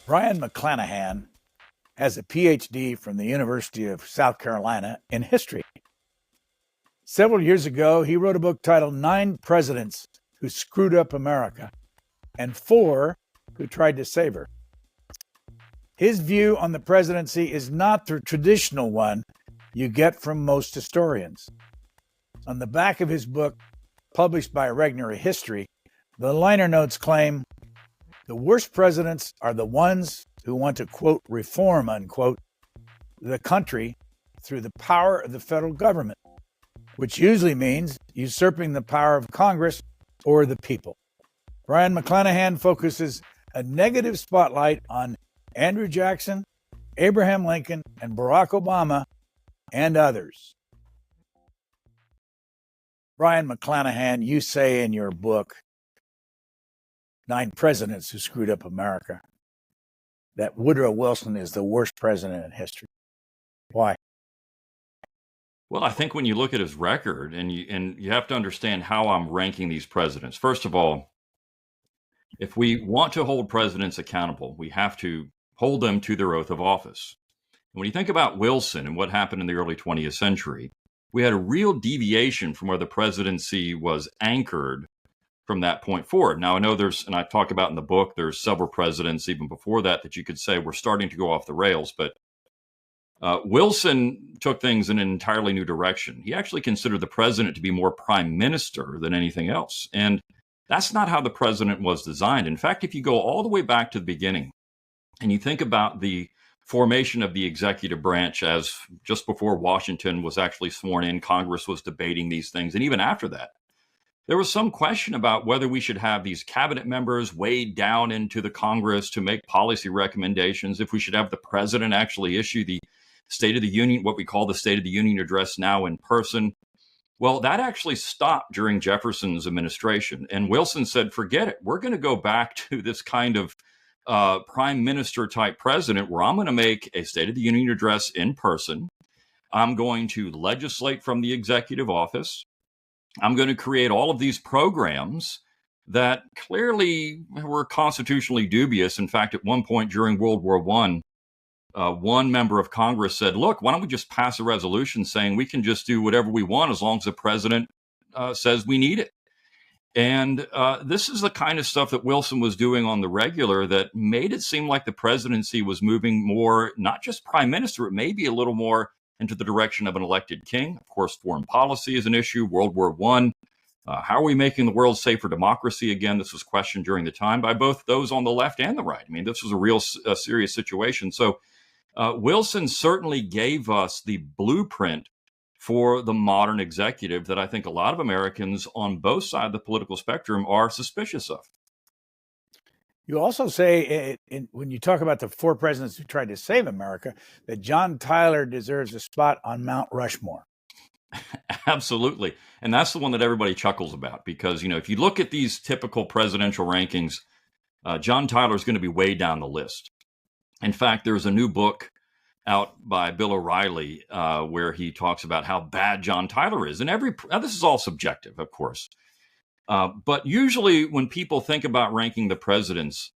Brion McClanahan has a PhD from the University of South Carolina in history. Several years ago, he wrote a book titled 9 Presidents Who Screwed Up America and 4 Who Tried to Save Her. His view on the presidency is not the traditional one you get from most historians. On the back of his book, published by Regnery History, the liner notes claim, "The worst presidents are the ones who want to, quote, reform, unquote, the country through the power of the federal government, which usually means usurping the power of Congress or the people." Brion McClanahan focuses a negative spotlight on Andrew Jackson, Abraham Lincoln, and Barack Obama, and others. Brion McClanahan, you say in your book, 9 Presidents Who Screwed Up America, that Woodrow Wilson is the worst president in history. Why? Well, I think when you look at his record, and you have to understand how I'm ranking these presidents. First of all, if we want to hold presidents accountable, we have to hold them to their oath of office. And when you think about Wilson and what happened in the early 20th century, we had a real deviation from where the presidency was anchored from that point forward. Now, I know and I talk about in the book, there's several presidents even before that you could say we're starting to go off the rails, but Wilson took things in an entirely new direction. He actually considered the president to be more prime minister than anything else. And that's not how the president was designed. In fact, if you go all the way back to the beginning and you think about the formation of the executive branch as just before Washington was actually sworn in, Congress was debating these things. And even after that, there was some question about whether we should have these cabinet members weighed down into the Congress to make policy recommendations, if we should have the president actually issue the State of the Union, what we call the State of the Union address now, in person. Well, that actually stopped during Jefferson's administration. And Wilson said, forget it. We're going to go back to this kind of prime minister type president where I'm going to make a State of the Union address in person. I'm going to legislate from the executive office. I'm going to create all of these programs that clearly were constitutionally dubious. In fact, at one point during World War I, one member of Congress said, look, why don't we just pass a resolution saying we can just do whatever we want as long as the president says we need it. And this is the kind of stuff that Wilson was doing on the regular that made it seem like the presidency was moving more, not just prime minister, but maybe a little more into the direction of an elected king. Of course, foreign policy is an issue. World War I. How are we making the world safe for democracy? Again, this was questioned during the time by both those on the left and the right. I mean, this was a real serious situation. So Wilson certainly gave us the blueprint for the modern executive that I think a lot of Americans on both sides of the political spectrum are suspicious of. You also say, when you talk about the 4 presidents who tried to save America, that John Tyler deserves a spot on Mount Rushmore. Absolutely. And that's the one that everybody chuckles about because, if you look at these typical presidential rankings, John Tyler is going to be way down the list. In fact, there's a new book out by Bill O'Reilly where he talks about how bad John Tyler is. And now this is all subjective, of course. But usually when people think about ranking the presidents,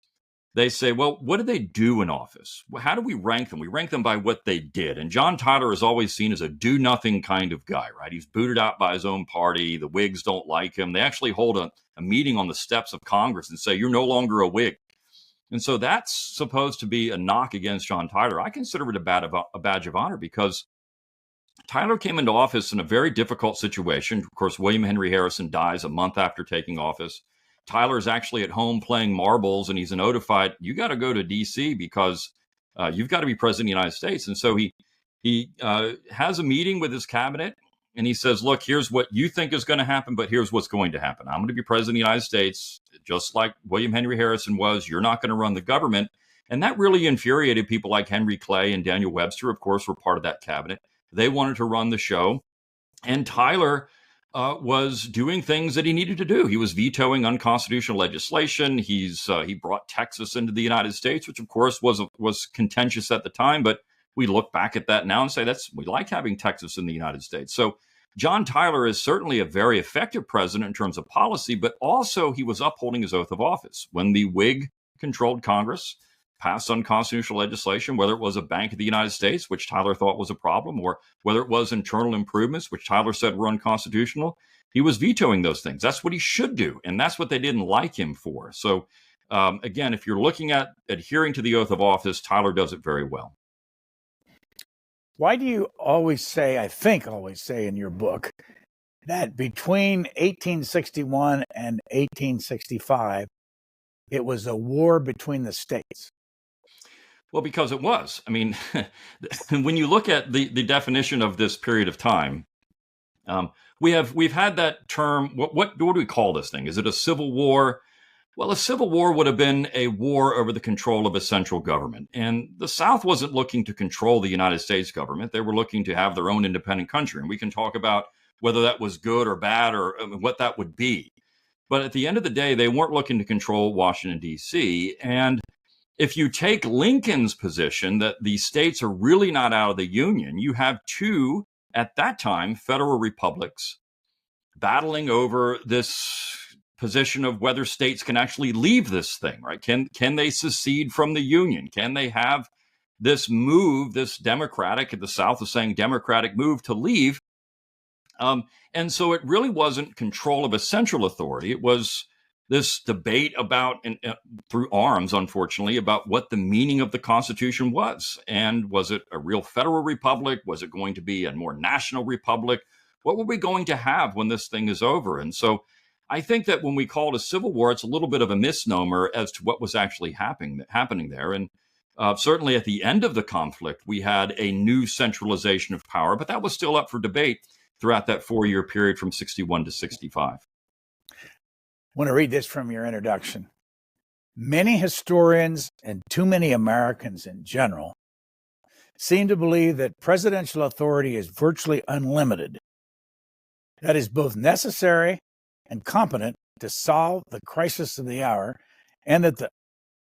they say, well, what did they do in office? How do we rank them? We rank them by what they did. And John Tyler is always seen as a do-nothing kind of guy, right? He's booted out by his own party. The Whigs don't like him. They actually hold a meeting on the steps of Congress and say, you're no longer a Whig. And so that's supposed to be a knock against John Tyler. I consider it a badge of honor because Tyler came into office in a very difficult situation. Of course, William Henry Harrison dies a month after taking office. Tyler's actually at home playing marbles, and he's notified, you got to go to D.C. because you've got to be president of the United States. And so he has a meeting with his cabinet, and he says, look, here's what you think is going to happen, but here's what's going to happen. I'm going to be president of the United States, just like William Henry Harrison was. You're not going to run the government. And that really infuriated people like Henry Clay and Daniel Webster, of course, were part of that cabinet. They wanted to run the show. And Tyler was doing things that he needed to do. He was vetoing unconstitutional legislation. He brought Texas into the United States, which, of course, was contentious at the time. But we look back at that now and say we like having Texas in the United States. So John Tyler is certainly a very effective president in terms of policy, but also he was upholding his oath of office. When the Whig controlled Congress, passed unconstitutional legislation, whether it was a Bank of the United States, which Tyler thought was a problem, or whether it was internal improvements, which Tyler said were unconstitutional. He was vetoing those things. That's what he should do. And that's what they didn't like him for. So, again, if you're looking at adhering to the oath of office, Tyler does it very well. Why do you always say in your book, that between 1861 and 1865, it was a war between the states? Well, because it was. I mean, when you look at the definition of this period of time, we've had that term. What do we call this thing? Is it a civil war? Well, a civil war would have been a war over the control of a central government. And the South wasn't looking to control the United States government. They were looking to have their own independent country. And we can talk about whether that was good or bad or what that would be. But at the end of the day, they weren't looking to control Washington, D.C. And if you take Lincoln's position that the states are really not out of the Union, you have two, at that time, federal republics battling over this position of whether states can actually leave this thing, right? Can they secede from the Union? Can they have this move, this democratic, the South is saying democratic move to leave? And so it really wasn't control of a central authority. It was this debate about, through arms, unfortunately, about what the meaning of the Constitution was. And was it a real federal republic? Was it going to be a more national republic? What were we going to have when this thing is over? And so I think that when we call it a civil war, it's a little bit of a misnomer as to what was actually happening there. And certainly at the end of the conflict, we had a new centralization of power, but that was still up for debate throughout that 4-year period from 61 to 65. I want to read this from your introduction. Many historians and too many Americans in general seem to believe that presidential authority is virtually unlimited. That is both necessary and competent to solve the crisis of the hour, and that the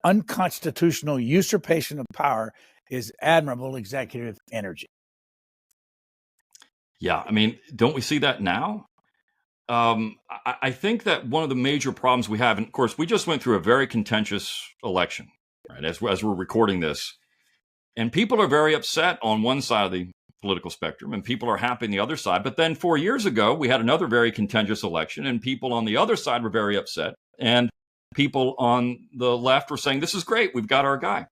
unconstitutional usurpation of power is admirable executive energy. Yeah, I mean, don't we see that now? I think that one of the major problems we have, and of course, we just went through a very contentious election, right, as we're recording this, and people are very upset on one side of the political spectrum, and people are happy on the other side. But then 4 years ago, we had another very contentious election, and people on the other side were very upset, and people on the left were saying, this is great, we've got our guy.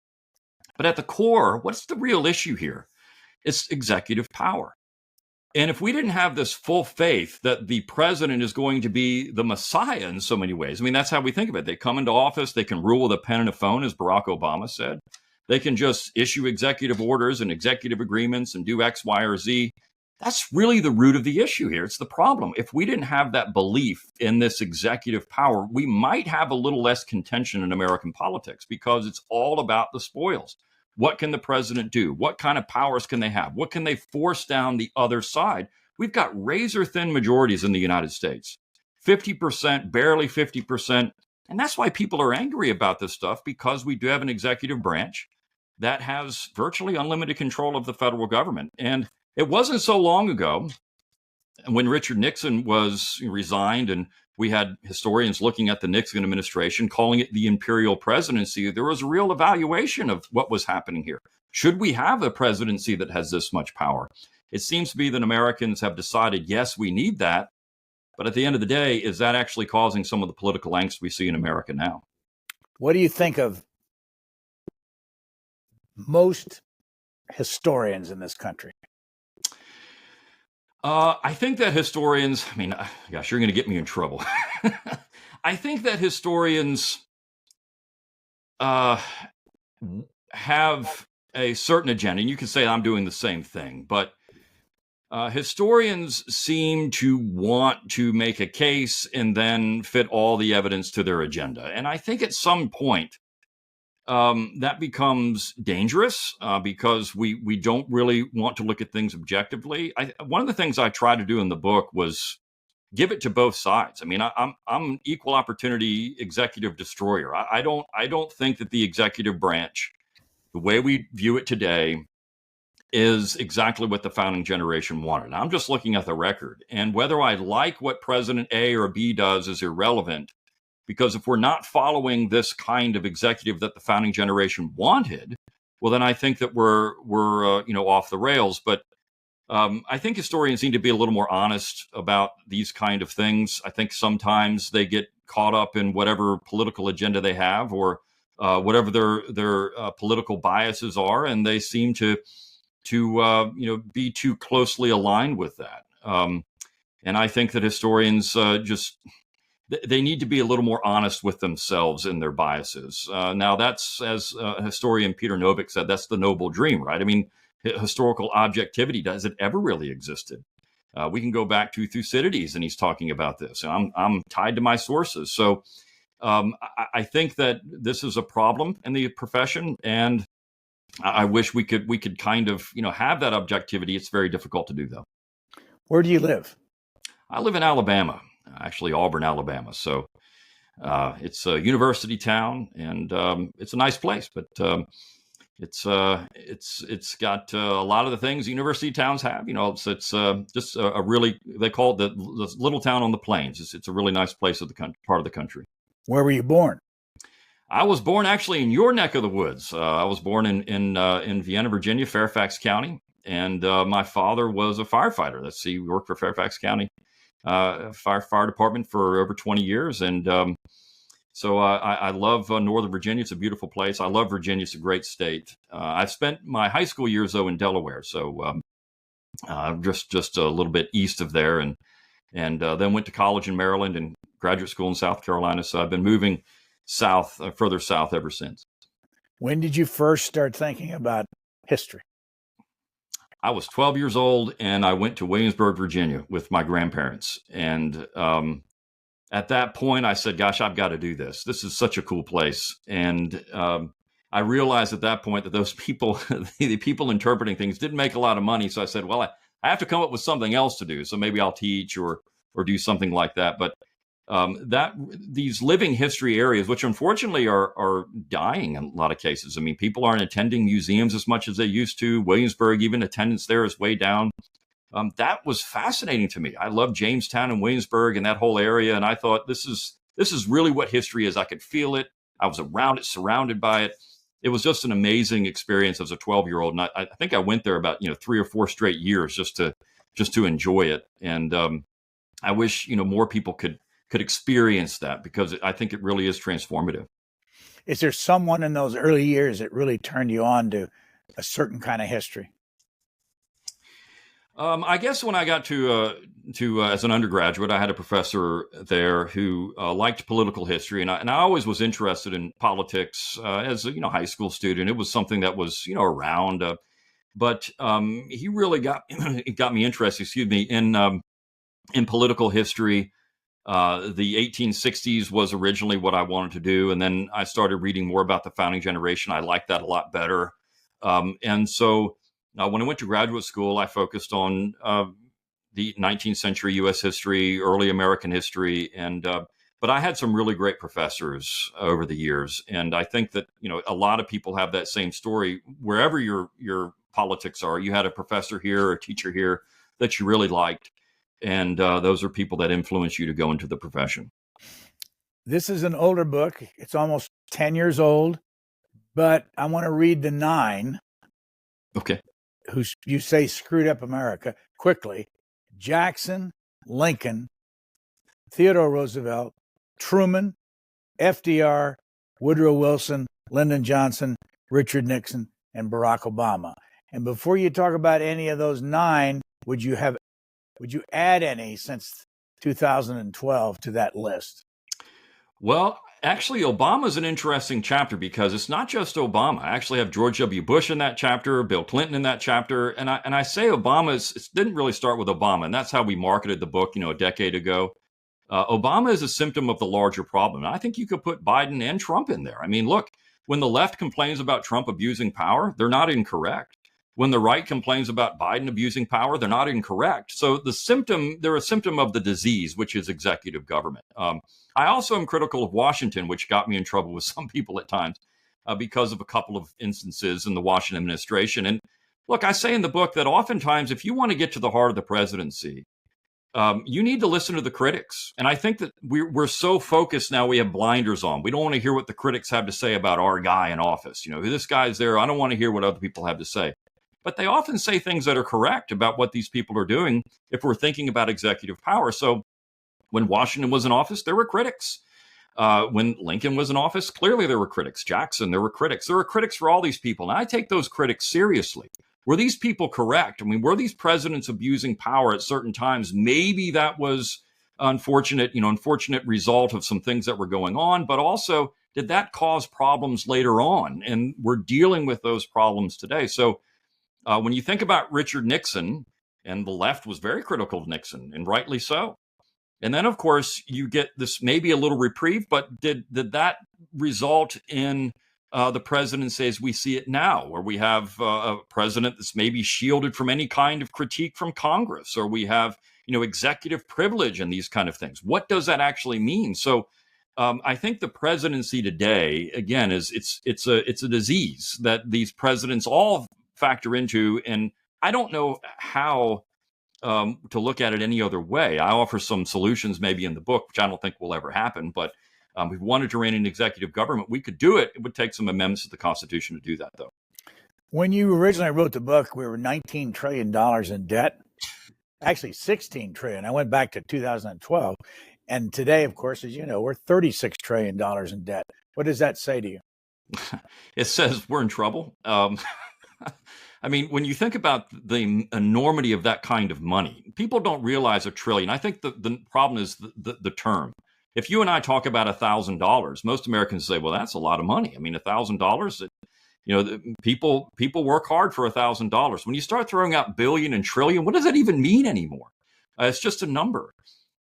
But at the core, what's the real issue here? It's executive power. And if we didn't have this full faith that the president is going to be the Messiah in so many ways, I mean, that's how we think of it. They come into office, they can rule with a pen and a phone, as Barack Obama said. They can just issue executive orders and executive agreements and do X, Y, or Z. That's really the root of the issue here. It's the problem. If we didn't have that belief in this executive power, we might have a little less contention in American politics, because it's all about the spoils. What can the president do? What kind of powers can they have? What can they force down the other side? We've got razor thin majorities in the United States, 50%, barely 50%. And that's why people are angry about this stuff, because we do have an executive branch that has virtually unlimited control of the federal government. And it wasn't so long ago when Richard Nixon was resigned, and we had historians looking at the Nixon administration, calling it the Imperial Presidency. There was a real evaluation of what was happening here. Should we have a presidency that has this much power? It seems to be that Americans have decided, yes, we need that. But at the end of the day, is that actually causing some of the political angst we see in America now? What do you think of most historians in this country? I think that historians, gosh, you're going to get me in trouble. I think that historians have a certain agenda, and you can say I'm doing the same thing, but historians seem to want to make a case and then fit all the evidence to their agenda. And I think at some point, that becomes dangerous because we don't really want to look at things objectively. One of the things I tried to do in the book was give it to both sides. I mean, I'm an equal opportunity executive destroyer. I don't think that the executive branch, the way we view it today, is exactly what the founding generation wanted. I'm just looking at the record, and whether I like what President A or B does is irrelevant. Because if we're not following this kind of executive that the founding generation wanted, well, then I think that we're off the rails. But I think historians need to be a little more honest about these kind of things. I think sometimes they get caught up in whatever political agenda they have, or whatever their political biases are, and they seem to be too closely aligned with that. And I think that historians they need to be a little more honest with themselves and their biases. Now, that's, as historian Peter Novick said, that's the noble dream, right? I mean, historical objectivity, does it ever really existed? We can go back to Thucydides, and he's talking about this. And I'm tied to my sources. So I think that this is a problem in the profession, and I wish we could kind of have that objectivity. It's very difficult to do, though. Where do you live? I live in Alabama, actually Auburn, Alabama. So it's a university town, and it's a nice place, but it's got a lot of the things university towns have. It's just a really, they call it the little town on the plains. It's a really nice place of the part of the country. Where were you born? I was born actually in your neck of the woods. I was born in Vienna, Virginia, Fairfax County, and my father was a firefighter. He worked for Fairfax County fire department for over 20 years, and so I love Northern Virginia. It's a beautiful place. I love Virginia. It's a great state. I spent my high school years though in Delaware, so just a little bit east of there, and then went to college in Maryland and graduate school in South Carolina. So I've been moving south, further south ever since. When did you first start thinking about history? I was 12 years old, and I went to Williamsburg, Virginia with my grandparents. And at that point, I said, gosh, I've got to do this. This is such a cool place. And I realized at that point that those people, the people interpreting things, didn't make a lot of money. So I said, well, I have to come up with something else to do. So maybe I'll teach or do something like that. But these living history areas, which unfortunately are dying in a lot of cases. I mean, people aren't attending museums as much as they used to. Williamsburg, even attendance there is way down. That was fascinating to me. I love Jamestown and Williamsburg and that whole area. And I thought, this is really what history is. I could feel it. I was around it, surrounded by it. It was just an amazing experience as a 12-year-old. And I think I went there about 3 or 4 straight years just to enjoy it. And I wish more people could experience that, because I think it really is transformative. Is there someone in those early years that really turned you on to a certain kind of history? I guess when I got to as an undergraduate, I had a professor there who liked political history, and I always was interested in politics as a high school student. It was something that was around, but he really got me interested. In political history. The 1860s was originally what I wanted to do, and then I started reading more about the founding generation. I liked that a lot better, and so when I went to graduate school, I focused on the 19th century U.S. history, early American history, and but I had some really great professors over the years, and I think that a lot of people have that same story. Wherever your politics are, you had a professor here or a teacher here that you really liked. And those are people that influence you to go into the profession. This is an older book. It's almost 10 years old, but I want to read the 9. Okay. Who you say screwed up America quickly. Jackson, Lincoln, Theodore Roosevelt, Truman, FDR, Woodrow Wilson, Lyndon Johnson, Richard Nixon, and Barack Obama. And before you talk about any of those 9, would you add any since 2012 to that list? Well, actually, Obama is an interesting chapter because it's not just Obama. I actually have George W. Bush in that chapter, Bill Clinton in that chapter. And I say Obama it didn't really start with Obama. And that's how we marketed the book, a decade ago. Obama is a symptom of the larger problem. And I think you could put Biden and Trump in there. I mean, look, when the left complains about Trump abusing power, they're not incorrect. When the right complains about Biden abusing power, they're not incorrect. So they're a symptom of the disease, which is executive government. I also am critical of Washington, which got me in trouble with some people at times because of a couple of instances in the Washington administration. And look, I say in the book that oftentimes if you want to get to the heart of the presidency, You need to listen to the critics. And I think that we're so focused now, we have blinders on. We don't want to hear what the critics have to say about our guy in office. This guy's there. I don't want to hear what other people have to say. But they often say things that are correct about what these people are doing if we're thinking about executive power. So when Washington was in office, there were critics. When Lincoln was in office, clearly there were critics. Jackson, there were critics. There were critics for all these people. And I take those critics seriously. Were these people correct? I mean, were these presidents abusing power at certain times? Maybe that was unfortunate result of some things that were going on, but also did that cause problems later on? And we're dealing with those problems today. So when you think about Richard Nixon, and the left was very critical of Nixon, and rightly so. And then, of course, you get this maybe a little reprieve, but did that result in the presidency as we see it now, where we have a president that's maybe shielded from any kind of critique from Congress, or we have, executive privilege and these kind of things? What does that actually mean? So I think the presidency today, again, it's a disease that these presidents all factor into, and I don't know how to look at it any other way. I offer some solutions maybe in the book, which I don't think will ever happen, but if we wanted to rein in executive government, we could do it. It would take some amendments to the Constitution to do that, though. When you originally wrote the book, we were $19 trillion in debt. Actually, $16 trillion. I went back to 2012. And today, of course, as you know, we're $36 trillion in debt. What does that say to you? It says we're in trouble. I mean, when you think about the enormity of that kind of money, people don't realize $1 trillion. I think the problem is the term. If you and I talk about $1,000, most Americans say, well, that's a lot of money. I mean, $1,000, people work hard for $1,000. When you start throwing out billion and trillion, what does that even mean anymore? It's just a number.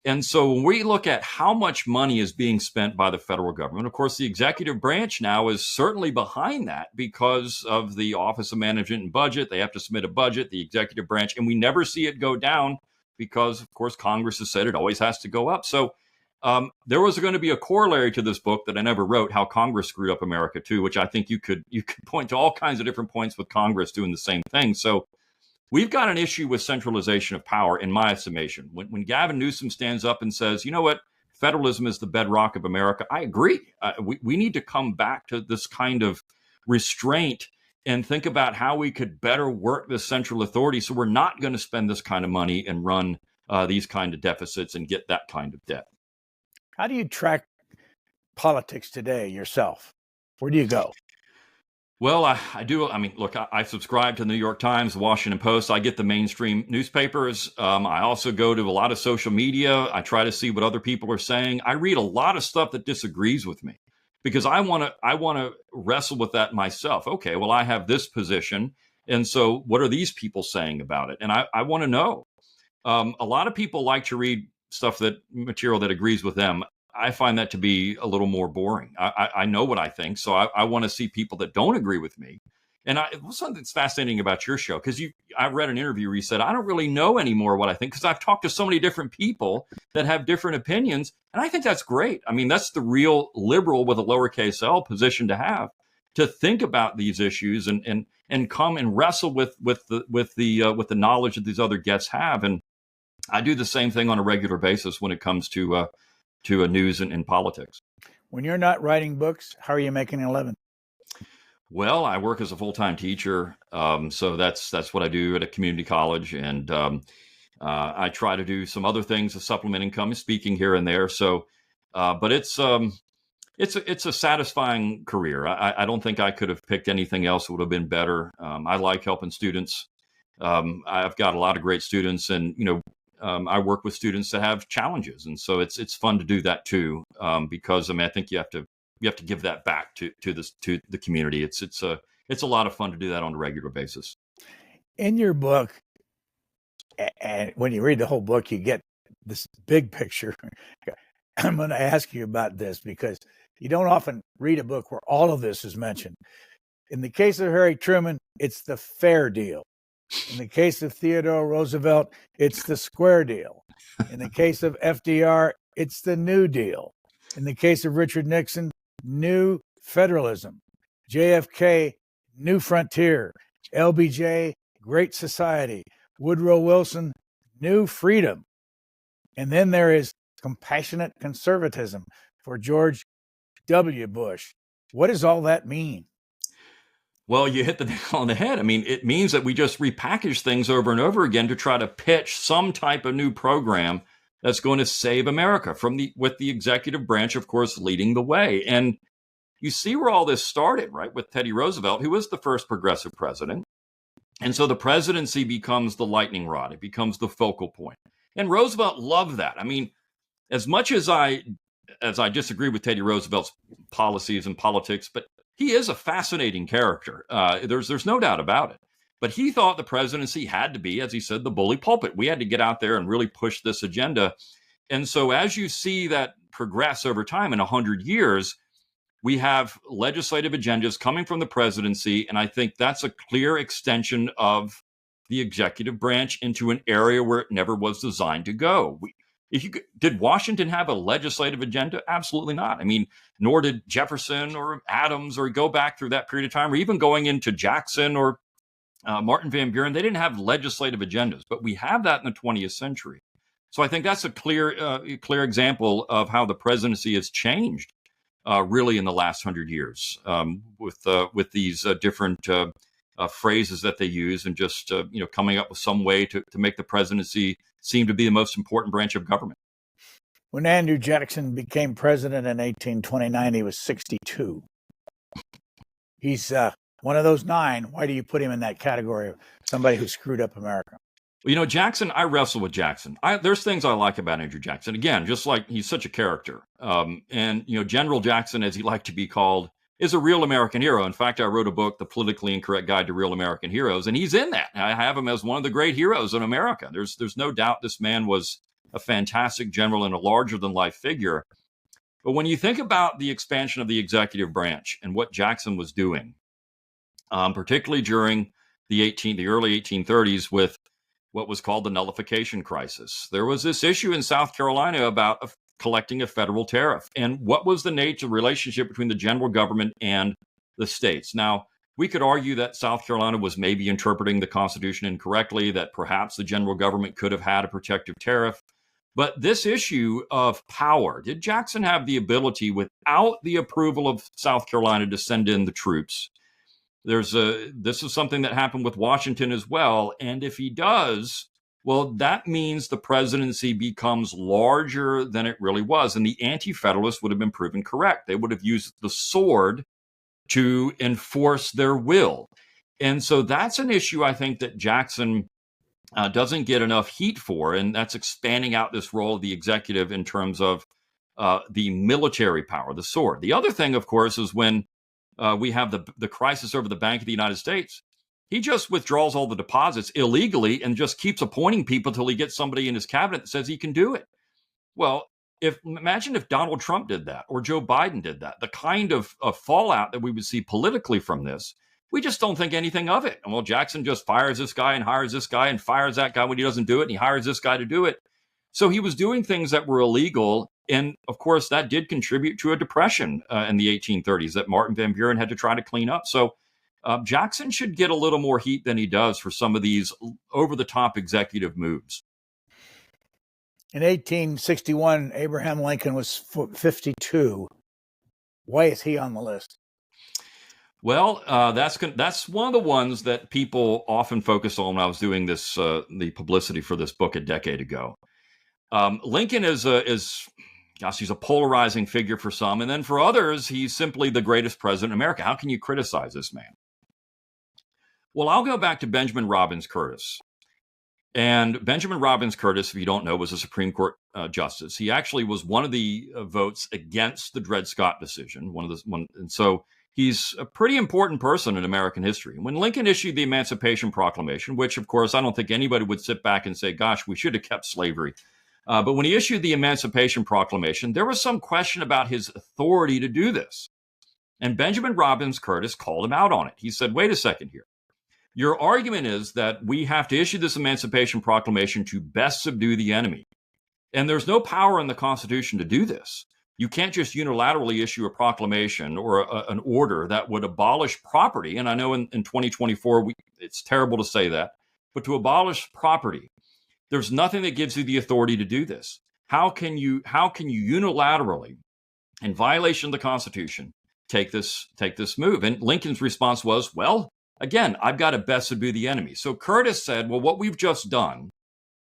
And so when we look at how much money is being spent by the federal government, of course, the executive branch now is certainly behind that because of the Office of Management and Budget. They have to submit a budget, the executive branch, and we never see it go down because, of course, Congress has said it always has to go up. So there was going to be a corollary to this book that I never wrote, how Congress screwed up America too, which I think you could point to all kinds of different points with Congress doing the same thing. So we've got an issue with centralization of power, in my estimation. When Gavin Newsom stands up and says, you know what, federalism is the bedrock of America, I agree. We need to come back to this kind of restraint and think about how we could better work the central authority so we're not going to spend this kind of money and run these kind of deficits and get that kind of debt. How do you track politics today yourself? Where do you go? Well, I do. I mean, look, I subscribe to the New York Times, the Washington Post. I get the mainstream newspapers. I also go to a lot of social media. I try to see what other people are saying. I read a lot of stuff that disagrees with me because I want to wrestle with that myself. Okay, well, I have this position. And so what are these people saying about it? And I want to know. A lot of people like to read material that agrees with them. I find that to be a little more boring. I know what I think, so I want to see people that don't agree with me. And something that's fascinating about your show, because I read an interview where you said, I don't really know anymore what I think, because I've talked to so many different people that have different opinions. And I think that's great. I mean, that's the real liberal with a lowercase l position to have, to think about these issues and come and wrestle with the knowledge that these other guests have. And I do the same thing on a regular basis when it comes to news and politics. When you're not writing books, how are you making a living? Well, I work as a full-time teacher, so that's what I do at a community college, and I try to do some other things to supplement income, speaking here and there. So, but it's a satisfying career. I don't think I could have picked anything else that would have been better. I like helping students. I've got a lot of great students, and I work with students that have challenges, and so it's fun to do that too. Because I think you have to give that back to the community. It's a lot of fun to do that on a regular basis. In your book, and when you read the whole book, you get this big picture. I'm going to ask you about this because you don't often read a book where all of this is mentioned. In the case of Harry Truman, it's the fair deal. In the case of Theodore Roosevelt, it's the square deal. In the case of FDR, it's the New Deal. In the case of Richard Nixon, New Federalism. JFK, New Frontier. LBJ, Great Society. Woodrow Wilson, New Freedom. And then there is compassionate conservatism for George W. Bush. What does all that mean? Well, you hit the nail on the head. I mean, it means that we just repackage things over and over again to try to pitch some type of new program that's going to save America with the executive branch, of course, leading the way. And you see where all this started, right? With Teddy Roosevelt, who was the first progressive president. And so the presidency becomes the lightning rod. It becomes the focal point. And Roosevelt loved that. I mean, as much as I disagree with Teddy Roosevelt's policies and politics, but he is a fascinating character. There's no doubt about it. But he thought the presidency had to be, as he said, the bully pulpit. We had to get out there and really push this agenda. And so as you see that progress over time in 100 years, we have legislative agendas coming from the presidency. And I think that's a clear extension of the executive branch into an area where it never was designed to go. Did Washington have a legislative agenda? Absolutely not. I mean, nor did Jefferson or Adams, or go back through that period of time, or even going into Jackson or Martin Van Buren. They didn't have legislative agendas, but we have that in the 20th century. So I think that's a clear example of how the presidency has changed really in the last 100 years with these different phrases that they use, and just coming up with some way to make the presidency seem to be the most important branch of government. When Andrew Jackson became president in 1829, he was 62. He's one of those 9. Why do you put him in that category of somebody who screwed up America? Well, Jackson, I wrestle with Jackson. There's things I like about Andrew Jackson. Again, just like he's such a character. And General Jackson, as he liked to be called, is a real American hero. In fact, I wrote a book, The Politically Incorrect Guide to Real American Heroes, and he's in that. I have him as one of the great heroes in America. There's no doubt this man was a fantastic general and a larger-than-life figure. But when you think about the expansion of the executive branch and what Jackson was doing, particularly during the early 1830s with what was called the nullification crisis, there was this issue in South Carolina about collecting a federal tariff. And what was the nature of the relationship between the general government and the states? Now, we could argue that South Carolina was maybe interpreting the Constitution incorrectly, that perhaps the general government could have had a protective tariff. But this issue of power, did Jackson have the ability, without the approval of South Carolina, to send in the troops? This is something that happened with Washington as well. And if he does, well, that means the presidency becomes larger than it really was. And the Anti-Federalists would have been proven correct. They would have used the sword to enforce their will. And so that's an issue I think that Jackson doesn't get enough heat for. And that's expanding out this role of the executive in terms of the military power, the sword. The other thing, of course, is when we have the crisis over the Bank of the United States. He just withdraws all the deposits illegally and just keeps appointing people till he gets somebody in his cabinet that says he can do it. Well, imagine if Donald Trump did that, or Joe Biden did that, the kind of fallout that we would see politically from this. We just don't think anything of it. And well, Jackson just fires this guy and hires this guy and fires that guy when he doesn't do it, and he hires this guy to do it. So he was doing things that were illegal. And of course, that did contribute to a depression in the 1830s that Martin Van Buren had to try to clean up. So Jackson should get a little more heat than he does for some of these over-the-top executive moves. In 1861, Abraham Lincoln was 52. Why is he on the list? Well, that's one of the ones that people often focus on when I was doing this the publicity for this book a decade ago. Lincoln is he's a polarizing figure for some, and then for others, he's simply the greatest president in America. How can you criticize this man? Well, I'll go back to Benjamin Robbins Curtis. And Benjamin Robbins Curtis, if you don't know, was a Supreme Court justice. He actually was one of the votes against the Dred Scott decision. And so he's a pretty important person in American history. When Lincoln issued the Emancipation Proclamation, which, of course, I don't think anybody would sit back and say, gosh, we should have kept slavery. But when he issued the Emancipation Proclamation, there was some question about his authority to do this. And Benjamin Robbins Curtis called him out on it. He said, wait a second here. Your argument is that we have to issue this Emancipation Proclamation to best subdue the enemy. And there's no power in the Constitution to do this. You can't just unilaterally issue a proclamation or an order that would abolish property. And I know in 2024, it's terrible to say that, but to abolish property, there's nothing that gives you the authority to do this. How can you unilaterally, in violation of the Constitution, take this move? And Lincoln's response was, well, again, I've got to best subdue the enemy. So Curtis said, well, what we've just done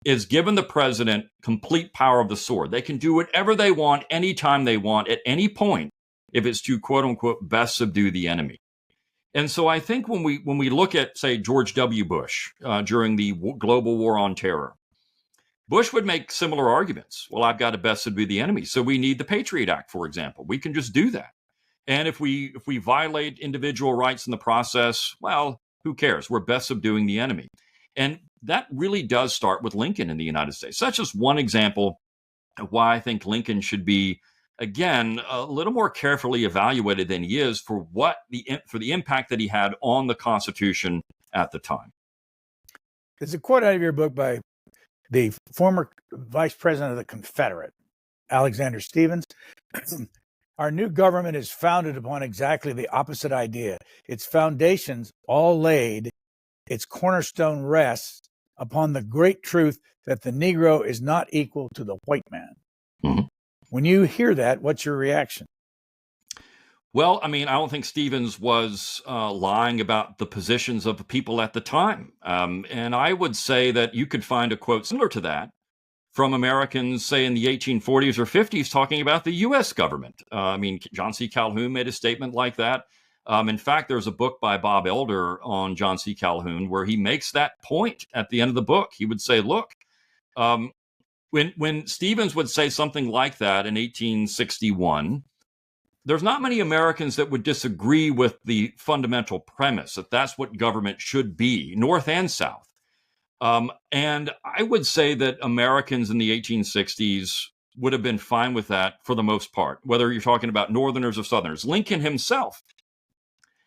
is given the president complete power of the sword. They can do whatever they want, anytime they want, at any point, if it's to, quote unquote, best subdue the enemy. And so I think when we look at, say, George W. Bush during the global war on terror, Bush would make similar arguments. Well, I've got to best subdue the enemy. So we need the Patriot Act, for example. We can just do that. And if we violate individual rights in the process, well, who cares? We're best subduing the enemy. And that really does start with Lincoln in the United States. That's just one example of why I think Lincoln should be, again, a little more carefully evaluated than he is for the impact that he had on the Constitution at the time. There's a quote out of your book by the former Vice President of the Confederate, Alexander Stephens. Our new government is founded upon exactly the opposite idea. Its foundations all laid, its cornerstone rests upon the great truth that the Negro is not equal to the white man. Mm-hmm. When you hear that, what's your reaction? Well, I mean, I don't think Stephens was lying about the positions of the people at the time. And I would say that you could find a quote similar to that from Americans, say, in the 1840s or 50s, talking about the U.S. government. I mean, John C. Calhoun made a statement like that. In fact, there's a book by Bob Elder on John C. Calhoun where he makes that point at the end of the book. He would say, look, when Stephens would say something like that in 1861, there's not many Americans that would disagree with the fundamental premise that that's what government should be, North and South. And I would say that Americans in the 1860s would have been fine with that for the most part, whether you're talking about Northerners or Southerners. Lincoln himself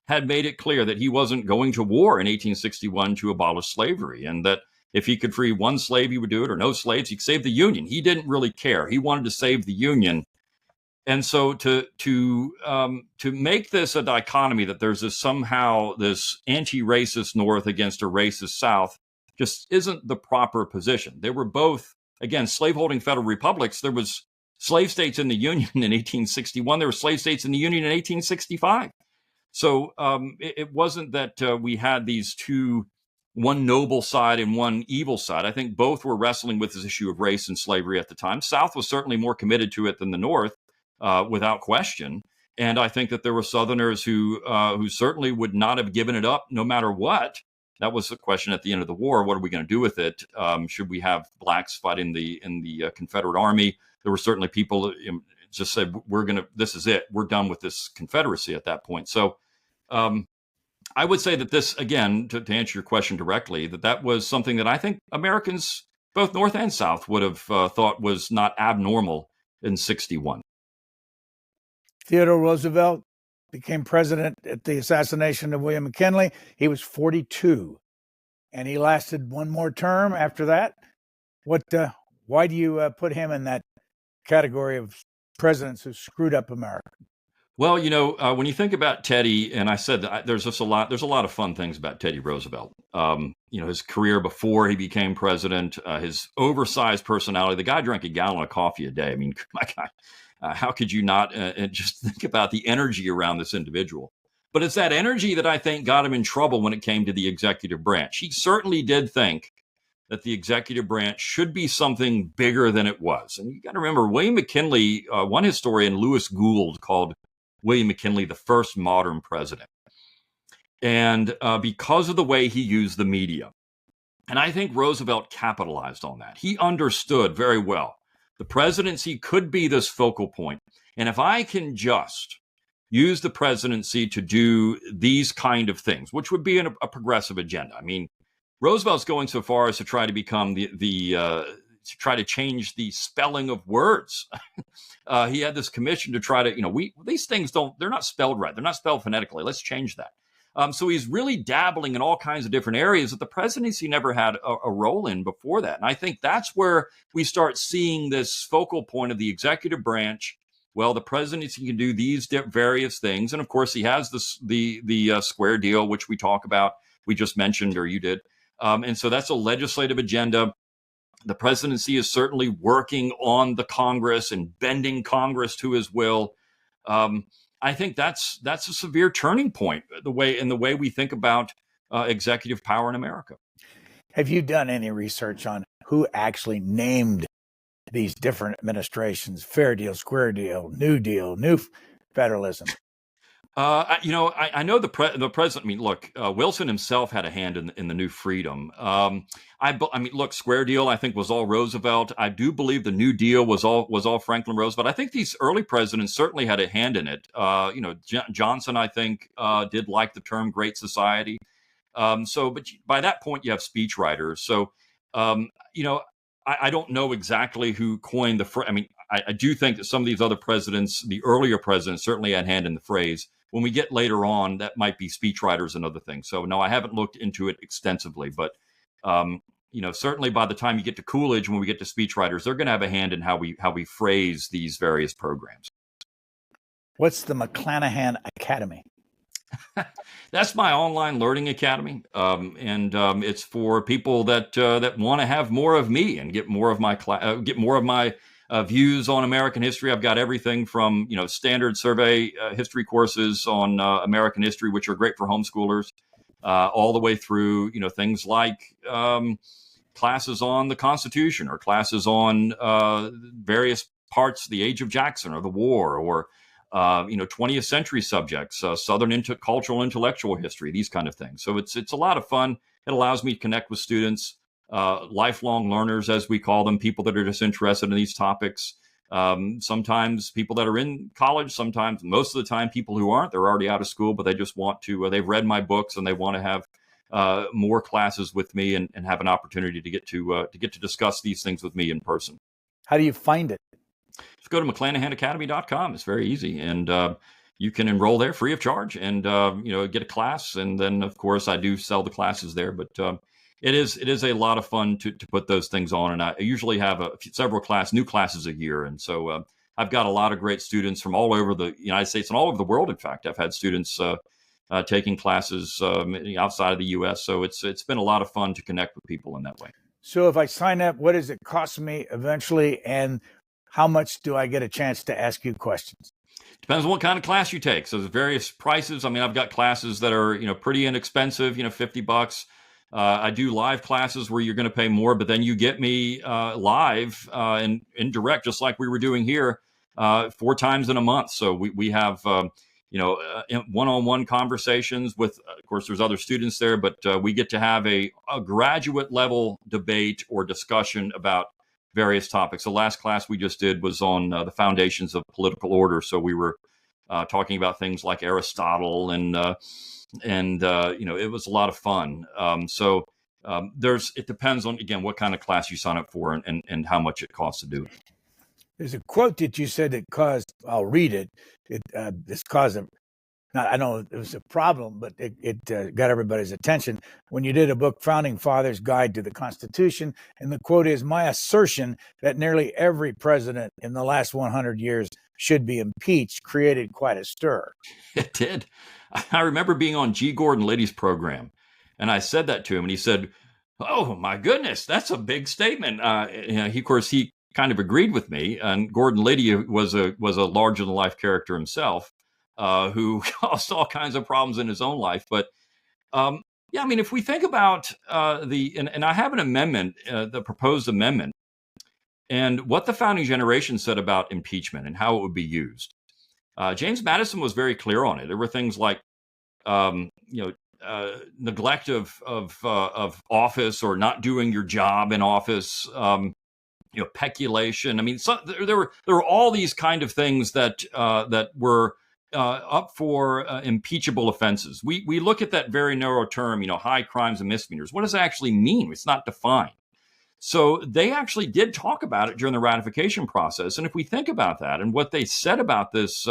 had made it clear that he wasn't going to war in 1861 to abolish slavery, and that if he could free one slave, he would do it, or no slaves, he could save the Union. He didn't really care. He wanted to save the Union. And so to make this a dichotomy that there's this anti-racist North against a racist South just isn't the proper position. They were both, again, slaveholding federal republics. There was slave states in the Union in 1861. There were slave states in the Union in 1865. So it wasn't that we had these two, one noble side and one evil side. I think both were wrestling with this issue of race and slavery at the time. South was certainly more committed to it than the North. Without question. And I think that there were Southerners who certainly would not have given it up no matter what. That was the question at the end of the war. What are we going to do with it? Should we have blacks fight in the Confederate Army? There were certainly people who just said, this is it. We're done with this Confederacy at that point. So I would say that this, again, to answer your question directly, that was something that I think Americans, both North and South, would have thought was not abnormal in 61. Theodore Roosevelt became president at the assassination of William McKinley. He was 42, and he lasted one more term after that. Why do you put him in that category of presidents who screwed up America? Well, when you think about Teddy, and I said that there's a lot of fun things about Teddy Roosevelt. His career before he became president, his oversized personality. The guy drank a gallon of coffee a day. I mean, my God. How could you not just think about the energy around this individual? But it's that energy that I think got him in trouble when it came to the executive branch. He certainly did think that the executive branch should be something bigger than it was. And you got to remember, William McKinley, one historian, Lewis Gould, called William McKinley the first modern president. And because of the way he used the media. And I think Roosevelt capitalized on that. He understood very well the presidency could be this focal point. And if I can just use the presidency to do these kind of things, which would be a progressive agenda. I mean, Roosevelt's going so far as to try to become to try to change the spelling of words. He had this commission to try to, these things they're not spelled right. They're not spelled phonetically. Let's change that. So he's really dabbling in all kinds of different areas that the presidency never had a role in before that. And I think that's where we start seeing this focal point of the executive branch. Well, the presidency can do these various things. And of course, he has the square deal, which we talk about. We just mentioned, or you did. And so that's a legislative agenda. The presidency is certainly working on the Congress and bending Congress to his will. I think that's a severe turning point the way we think about executive power in America. Have you done any research on who actually named these different administrations? Fair deal, square deal, new federalism. I know the president. I mean, look, Wilson himself had a hand in the New Freedom. Look, Square Deal, I think, was all Roosevelt. I do believe the New Deal was all Franklin Roosevelt. I think these early presidents certainly had a hand in it. Johnson, I think, did like the term Great Society. But by that point, you have speechwriters. So, I don't know exactly who coined the phrase. I mean, I do think that some of these other presidents, the earlier presidents, certainly had a hand in the phrase. When we get later on, that might be speechwriters and other things. So no, I haven't looked into it extensively, but certainly by the time you get to Coolidge, when we get to speechwriters, they're going to have a hand in how we phrase these various programs. What's the McClanahan Academy? That's my online learning academy, and it's for people that want to have more of me and get more of my views on American history. I've got everything from standard survey history courses on American history, which are great for homeschoolers, all the way through things like classes on the Constitution or classes on various parts of the Age of Jackson or the war or 20th century subjects, Southern cultural intellectual history, these kind of things. So it's a lot of fun. It allows me to connect with students, lifelong learners, as we call them, people that are just interested in these topics. Sometimes people that are in college, sometimes, most of the time, people who aren't. They're already out of school, but they just want to, they've read my books and they want to have more classes with me and have an opportunity to get to discuss these things with me in person. How do you find it? Just go to McClanahanacademy.com. It's very easy. And you can enroll there free of charge and, get a class. And then, of course, I do sell the classes there. But it is a lot of fun to put those things on. And I usually have several new classes a year. And so I've got a lot of great students from all over the United States and all over the world. In fact, I've had students taking classes outside of the U.S. So it's been a lot of fun to connect with people in that way. So if I sign up, what does it cost me eventually? And how much do I get a chance to ask you questions? Depends on what kind of class you take. So there's various prices. I mean, I've got classes that are, pretty inexpensive, $50. I do live classes where you're going to pay more, but then you get me live and in direct, just like we were doing here, 4 times in a month. So we have, one-on-one conversations with, of course, there's other students there, but we get to have a graduate level debate or discussion about various topics. The last class we just did was on the foundations of political order. So we were talking about things like Aristotle and it was a lot of fun. It depends on, again, what kind of class you sign up for and how much it costs to do it. There's a quote that you said that caused, I'll read it. This caused I know it was a problem, but it got everybody's attention when you did a book, Founding Fathers Guide to the Constitution. And the quote is, my assertion that nearly every president in the last 100 years should be impeached created quite a stir. It did. I remember being on G. Gordon Liddy's program, and I said that to him, and he said, oh, my goodness, that's a big statement. He kind of agreed with me. And Gordon Liddy was a larger-than-life character himself. Who caused all kinds of problems in his own life. But if we think about and I have an amendment, the proposed amendment, and what the founding generation said about impeachment and how it would be used. James Madison was very clear on it. There were things like, neglect of office or not doing your job in office, peculation. I mean, there were all these kind of things that were up for impeachable offenses. We look at that very narrow term, high crimes and misdemeanors. What does that actually mean? It's not defined. So they actually did talk about it during the ratification process. And if we think about that and what they said about this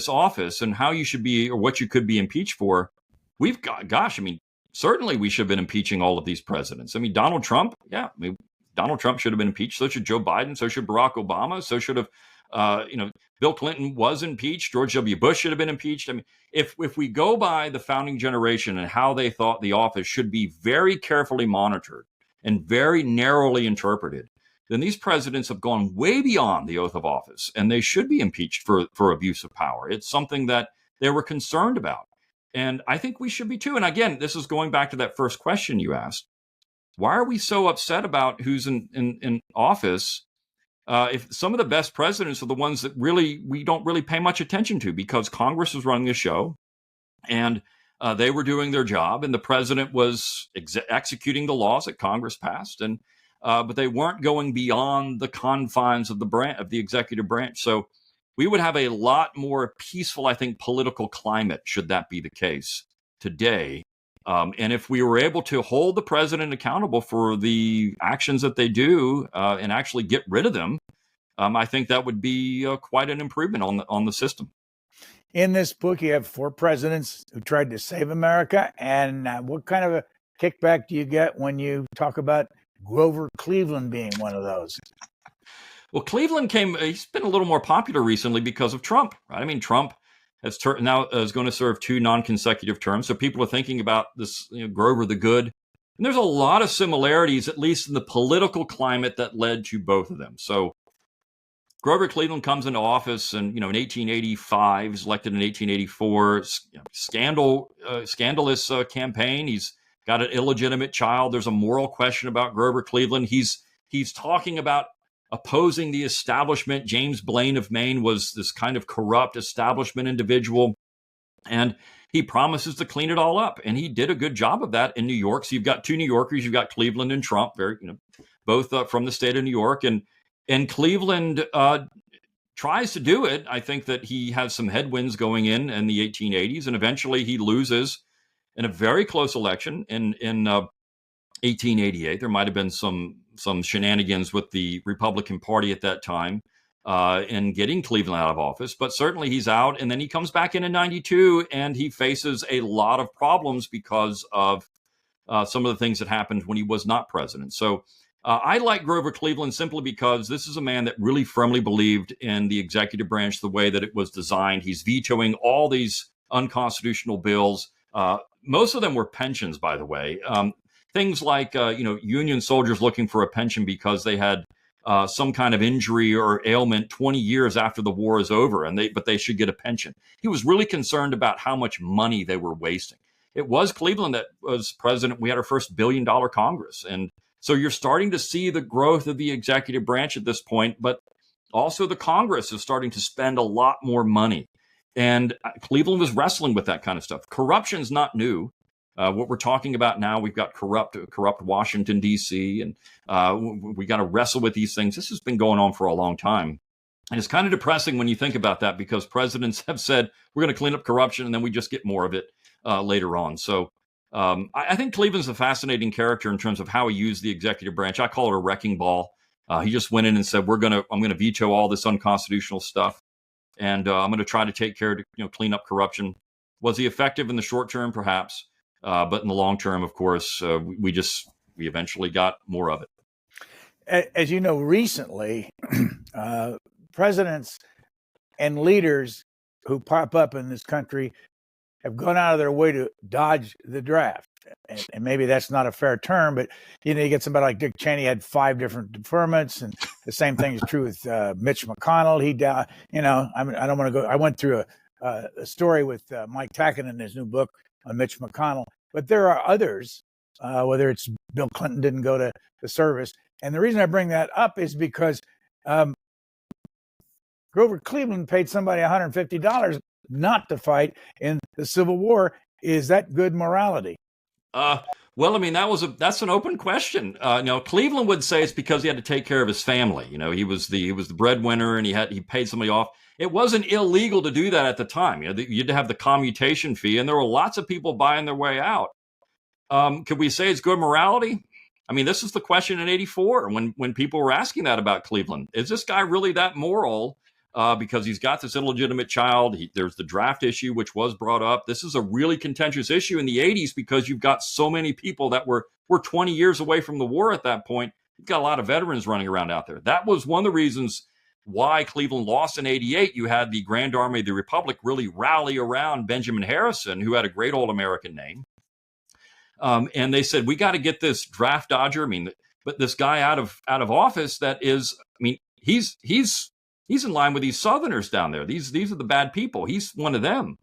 office and how you should be or what you could be impeached for, certainly we should have been impeaching all of these presidents. Donald Trump, Donald Trump should have been impeached. So should Joe Biden. So should Barack Obama. So should have Bill Clinton was impeached. George W. Bush should have been impeached. If we go by the founding generation and how they thought the office should be very carefully monitored and very narrowly interpreted, then these presidents have gone way beyond the oath of office, and they should be impeached for abuse of power. It's something that they were concerned about. And I think we should be too. And again, this is going back to that first question you asked. Why are we so upset about who's in office if some of the best presidents are the ones that really we don't really pay much attention to, because Congress was running the show and they were doing their job, and the president was executing the laws that Congress passed, and but they weren't going beyond the confines of the executive branch. So we would have a lot more peaceful, I think, political climate should that be the case today. And if we were able to hold the president accountable for the actions that they do and actually get rid of them, I think that would be quite an improvement on the system. In this book, you have 4 presidents who tried to save America. And what kind of a kickback do you get when you talk about Grover Cleveland being one of those? Well, Cleveland he's been a little more popular recently because of Trump, right? I mean, Trump now is going to serve 2 non-consecutive terms. So people are thinking about this, Grover the Good. And there's a lot of similarities, at least in the political climate that led to both of them. So Grover Cleveland comes into office in 1885, he's elected in 1884, scandalous campaign. He's got an illegitimate child. There's a moral question about Grover Cleveland. He's talking about opposing the establishment. James Blaine of Maine was this kind of corrupt establishment individual, and he promises to clean it all up. And he did a good job of that in New York. So you've got 2 New Yorkers. You've got Cleveland and Trump, both from the state of New York. And Cleveland tries to do it. I think that he has some headwinds going in the 1880s, and eventually he loses in a very close election in 1888. There might have been some shenanigans with the Republican Party at that time in getting Cleveland out of office, but certainly he's out. And then he comes back in 92, and he faces a lot of problems because of some of the things that happened when he was not president. So I like Grover Cleveland simply because this is a man that really firmly believed in the executive branch the way that it was designed. He's vetoing all these unconstitutional bills. Most of them were pensions, by the way. Things like, Union soldiers looking for a pension because they had some kind of injury or ailment 20 years after the war is over, but they should get a pension. He was really concerned about how much money they were wasting. It was Cleveland that was president. We had our first $1 billion Congress. And so you're starting to see the growth of the executive branch at this point, but also the Congress is starting to spend a lot more money. And Cleveland was wrestling with that kind of stuff. Corruption's not new. What we're talking about now, we've got corrupt Washington, D.C., and we got to wrestle with these things. This has been going on for a long time. And it's kind of depressing when you think about that, because presidents have said, we're going to clean up corruption, and then we just get more of it later on. So I think Cleveland's a fascinating character in terms of how he used the executive branch. I call it a wrecking ball. He just went in and said, I'm going to veto all this unconstitutional stuff, and I'm going to try to take care to clean up corruption. Was he effective in the short term? Perhaps. But in the long term, of course, we eventually got more of it. As you know, recently, presidents and leaders who pop up in this country have gone out of their way to dodge the draft. And maybe that's not a fair term, but you get somebody like Dick Cheney had 5 different deferments, and the same thing is true with Mitch McConnell. I don't want to go. I went through a story with Mike Tacken in his new book on Mitch McConnell, but there are others. Whether it's Bill Clinton didn't go to the service, and the reason I bring that up is because Grover Cleveland paid somebody $150 not to fight in the Civil War. Is that good morality? Well, I mean, that's an open question. Cleveland would say it's because he had to take care of his family. He was the breadwinner, and he paid somebody off. It wasn't illegal to do that at the time. You had to have the commutation fee, and there were lots of people buying their way out. Could we say it's good morality? I mean, this is the question in '84 when people were asking that about Cleveland. Is this guy really that moral? Because he's got this illegitimate child. There's the draft issue, which was brought up. This is a really contentious issue in the 80s because you've got so many people that were 20 years away from the war at that point. You've got a lot of veterans running around out there. That was one of the reasons why Cleveland lost in '88. You had the Grand Army of the Republic really rally around Benjamin Harrison, who had a great old American name. And they said, we got to get this draft dodger. I mean, but this guy out of office that is, I mean, he's in line with these Southerners down there. These are the bad people. He's one of them.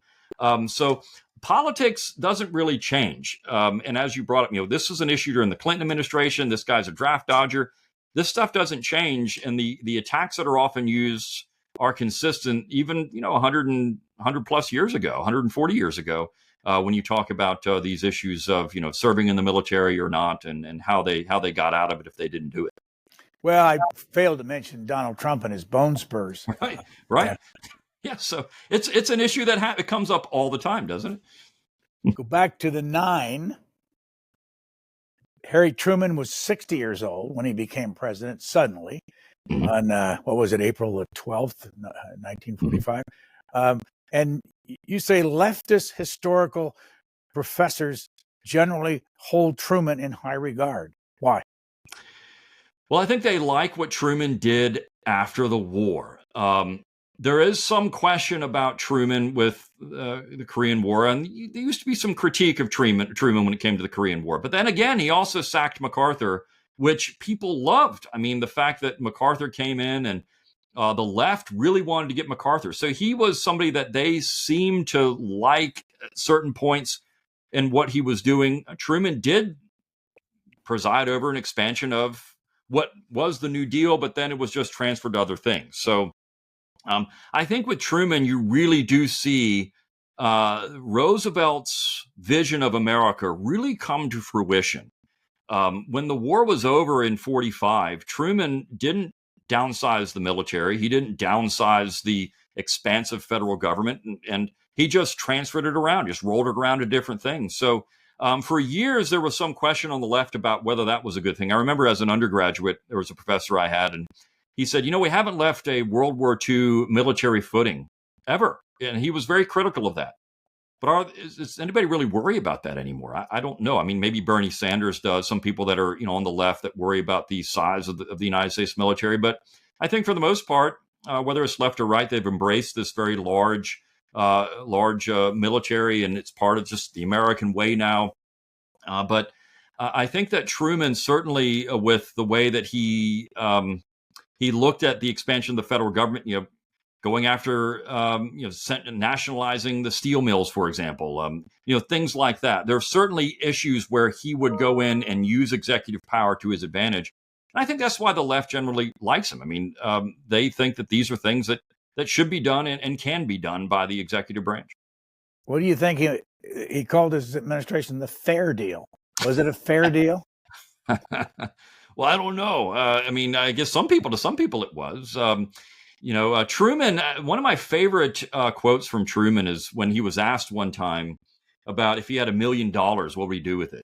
So politics doesn't really change. And as you brought up, this is an issue during the Clinton administration. This guy's a draft dodger. This stuff doesn't change, and the attacks that are often used are consistent, even 100 plus years ago, 140 years ago, when you talk about these issues of serving in the military or not, and how they got out of it if they didn't do it. Well, I failed to mention Donald Trump and his bone spurs. Right. Yeah. So it's an issue that it comes up all the time, doesn't it? Go back to the 9. Harry Truman was 60 years old when he became president suddenly on, April the 12th, 1945. And you say leftist historical professors generally hold Truman in high regard. Why? Well, I think they like what Truman did after the war. There is some question about Truman with the Korean War, and there used to be some critique of Truman when it came to the Korean War. But then again, he also sacked MacArthur, which people loved. I mean, the fact that MacArthur came in and the left really wanted to get MacArthur. So he was somebody that they seemed to like at certain points in what he was doing. Truman did preside over an expansion of what was the New Deal, but then it was just transferred to other things. So I think with Truman, you really do see Roosevelt's vision of America really come to fruition. When the war was over in 45, Truman didn't downsize the military. He didn't downsize the expansive federal government, and he just transferred it around, just rolled it around to different things. So for years, there was some question on the left about whether that was a good thing. I remember as an undergraduate, there was a professor I had, and he said, we haven't left a World War II military footing ever. And he was very critical of that. But does anybody really worry about that anymore? I don't know. I mean, maybe Bernie Sanders does. Some people that are, on the left that worry about the size of the United States military. But I think for the most part, whether it's left or right, they've embraced this very large military, and it's part of just the American way now. But I think that Truman certainly, with the way that he looked at the expansion of the federal government, going after, nationalizing the steel mills, for example, things like that. There are certainly issues where he would go in and use executive power to his advantage. And I think that's why the left generally likes him. I mean, they think that these are things that should be done and can be done by the executive branch. What do you think? He called his administration the fair deal. Was it a fair deal? Well, I don't know. I mean, I guess to some people it was. Truman, one of my favorite quotes from Truman is when he was asked one time about if he had $1 million, what would he do with it?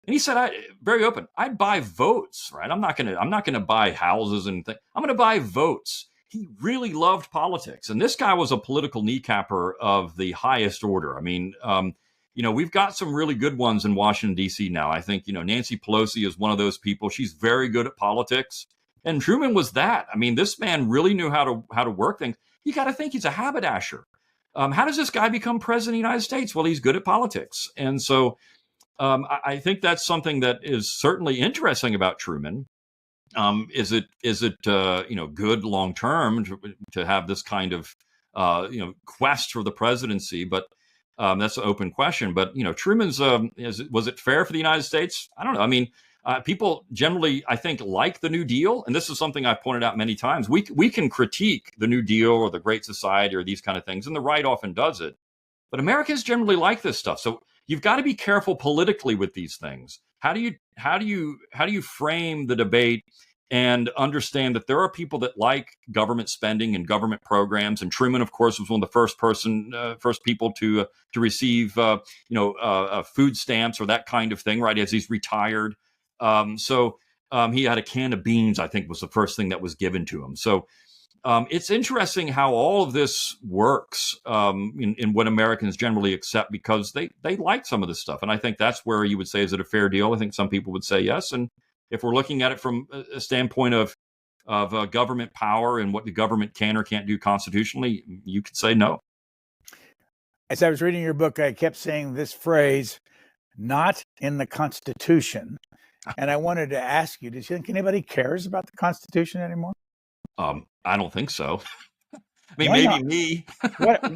And he said, very open, I'd buy votes, right? I'm not gonna buy houses and things. I'm gonna buy votes. He really loved politics. And this guy was a political kneecapper of the highest order. I mean, we've got some really good ones in Washington, D.C. now. I think, Nancy Pelosi is one of those people. She's very good at politics. And Truman was that. I mean, this man really knew how to work things. You got to think he's a haberdasher. How does this guy become president of the United States? Well, he's good at politics. And so I think that's something that is certainly interesting about Truman. Is it good long term to have this kind of quest for the presidency? But that's an open question. But Truman's was it fair for the United States? I don't know. I mean, people generally, I think, like the New Deal, and this is something I've pointed out many times. We can critique the New Deal or the Great Society or these kind of things, and the right often does it. But Americans generally like this stuff. So you've got to be careful politically with these things. How do you frame the debate and understand that there are people that like government spending and government programs? And Truman, of course, was one of the first people to receive food stamps or that kind of thing, right, as he's retired. So he had a can of beans, I think, was the first thing that was given to him. So it's interesting how all of this works in what Americans generally accept, because they like some of this stuff. And I think that's where you would say, is it a fair deal? I think some people would say yes. And if we're looking at it from a standpoint of government power and what the government can or can't do constitutionally, you could say no. As I was reading your book, I kept saying this phrase, not in the Constitution. And I wanted to ask you, do you think anybody cares about the Constitution anymore? I don't think so. I mean, Why maybe not? me.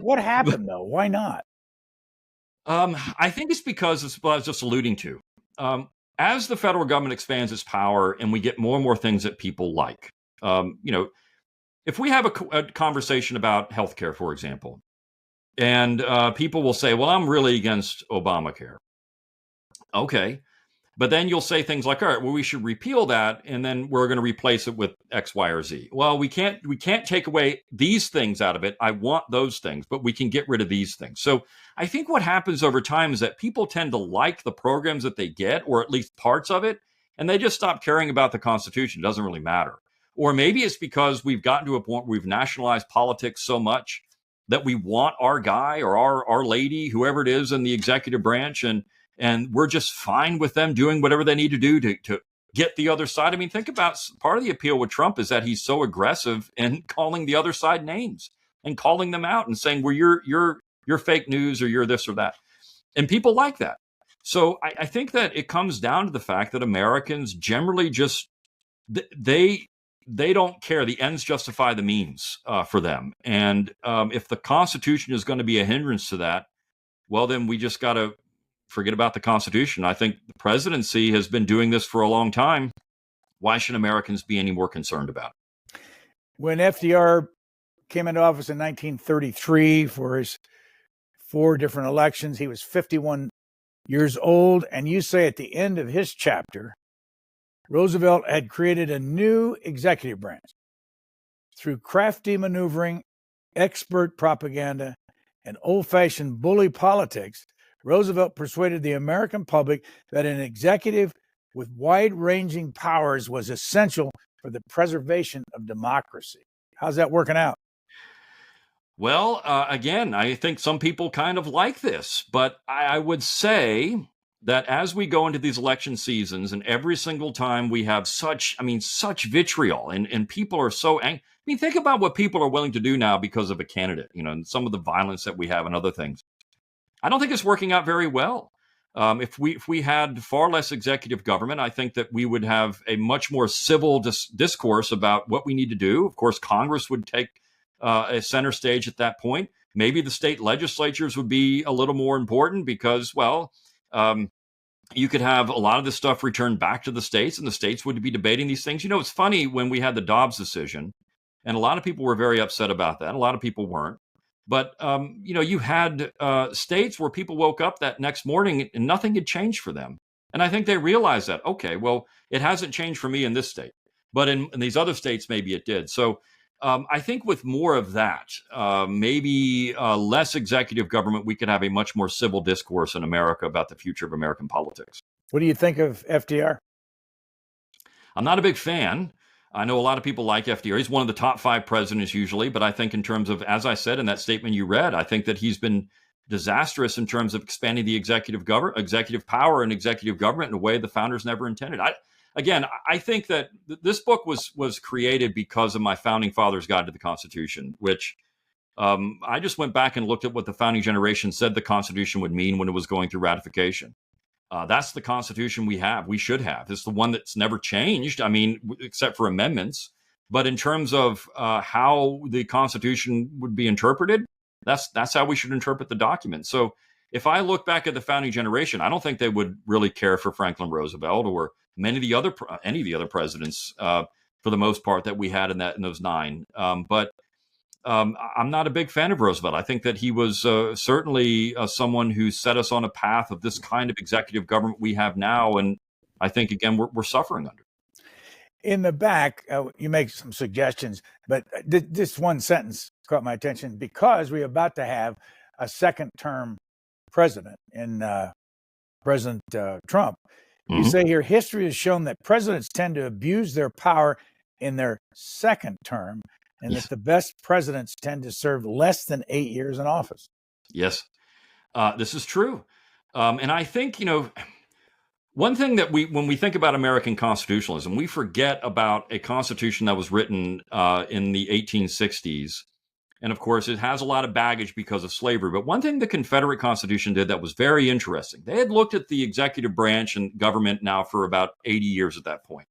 What happened though? Why not? I think it's because it's what I was just alluding to. As the federal government expands its power and we get more and more things that people like, if we have a conversation about healthcare, for example, and people will say, well, I'm really against Obamacare. Okay. But then you'll say things like, all right, well, we should repeal that, and then we're going to replace it with X, Y, or Z. Well, we can't take away these things out of it. I want those things, but we can get rid of these things. So I think what happens over time is that people tend to like the programs that they get, or at least parts of it, and they just stop caring about the Constitution. It doesn't really matter. Or maybe it's because we've gotten to a point where we've nationalized politics so much that we want our guy or our lady, whoever it is in the executive branch, and we're just fine with them doing whatever they need to do to get the other side. I mean, think about part of the appeal with Trump is that he's so aggressive in calling the other side names and calling them out and saying, well, you're fake news or you're this or that. And people like that. So I think that it comes down to the fact that Americans generally just, they don't care. The ends justify the means for them. And if the Constitution is going to be a hindrance to that, well, then we just got to forget about the Constitution. I think the presidency has been doing this for a long time. Why should Americans be any more concerned about it? When FDR came into office in 1933 for his 4 different elections, he was 51 years old. And you say at the end of his chapter, Roosevelt had created a new executive branch through crafty maneuvering, expert propaganda, and old-fashioned bully politics. Roosevelt persuaded the American public that an executive with wide-ranging powers was essential for the preservation of democracy. How's that working out? Well, again, I think some people kind of like this, but I would say that as we go into these election seasons and every single time we have such vitriol and people are so angry. I mean, think about what people are willing to do now because of a candidate, and some of the violence that we have and other things. I don't think it's working out very well. If we had far less executive government, I think that we would have a much more civil discourse about what we need to do. Of course, Congress would take a center stage at that point. Maybe the state legislatures would be a little more important because, well, you could have a lot of this stuff returned back to the states, and the states would be debating these things. It's funny when we had the Dobbs decision, and a lot of people were very upset about that. A lot of people weren't. But, you had states where people woke up that next morning and nothing had changed for them. And I think they realized that, okay, well, it hasn't changed for me in this state, but in these other states, maybe it did. So I think with more of that, maybe less executive government, we could have a much more civil discourse in America about the future of American politics. What do you think of FDR? I'm not a big fan. I know a lot of people like FDR. He's one of the top 5 presidents usually, but I think in terms of, as I said in that statement you read, I think that he's been disastrous in terms of expanding the executive power and executive government in a way the founders never intended. I think that this book was created because of my founding fathers' guide to the Constitution, which I just went back and looked at what the founding generation said the Constitution would mean when it was going through ratification. That's the Constitution we have. We should have. It's the one that's never changed. I mean, except for amendments. But in terms of how the Constitution would be interpreted, that's how we should interpret the document. So if I look back at the founding generation, I don't think they would really care for Franklin Roosevelt or any of the other presidents for the most part that we had in those 9. But I'm not a big fan of Roosevelt. I think that he was certainly someone who set us on a path of this kind of executive government we have now. And I think, again, we're suffering under. In the back, you make some suggestions, but this one sentence caught my attention because we're about to have a second-term president in President Trump. You say here, history has shown that presidents tend to abuse their power in their second term, and that the best presidents tend to serve less than 8 years in office. Yes, this is true. And I think, one thing that when we think about American constitutionalism, we forget about a constitution that was written in the 1860s And of course, it has a lot of baggage because of slavery. But one thing the Confederate Constitution did that was very interesting, they had looked at the executive branch and government now for about 80 years at that point.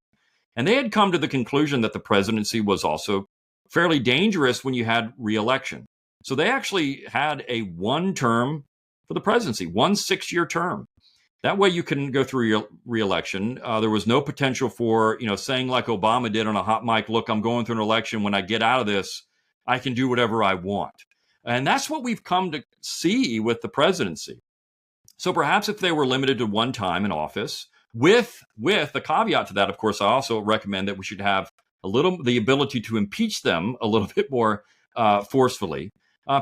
And they had come to the conclusion that the presidency was also fairly dangerous when you had re-election. So they actually had a one term for the presidency, 1 6-year term. That way you can go through your re-election. There was no potential for, saying like Obama did on a hot mic, look, I'm going through an election. When I get out of this, I can do whatever I want. And that's what we've come to see with the presidency. So perhaps if they were limited to one time in office, with the caveat to that, of course, I also recommend that we should have the ability to impeach them a little bit more forcefully.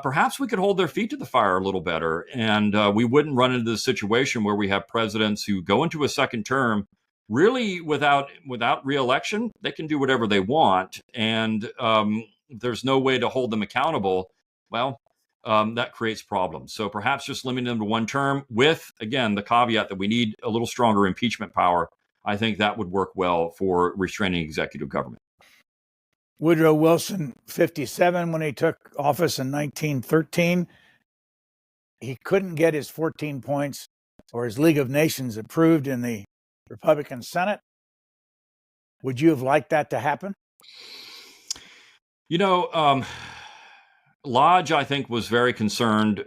Perhaps we could hold their feet to the fire a little better, and we wouldn't run into the situation where we have presidents who go into a second term really without re-election. They can do whatever they want, and there's no way to hold them accountable. Well, that creates problems. So perhaps just limiting them to one term with, again, the caveat that we need a little stronger impeachment power. I think that would work well for restraining executive government. Woodrow Wilson, 57, when he took office in 1913, he couldn't get his 14 points or his League of Nations approved in the Republican Senate. Would you have liked that to happen? Lodge, I think, was very concerned.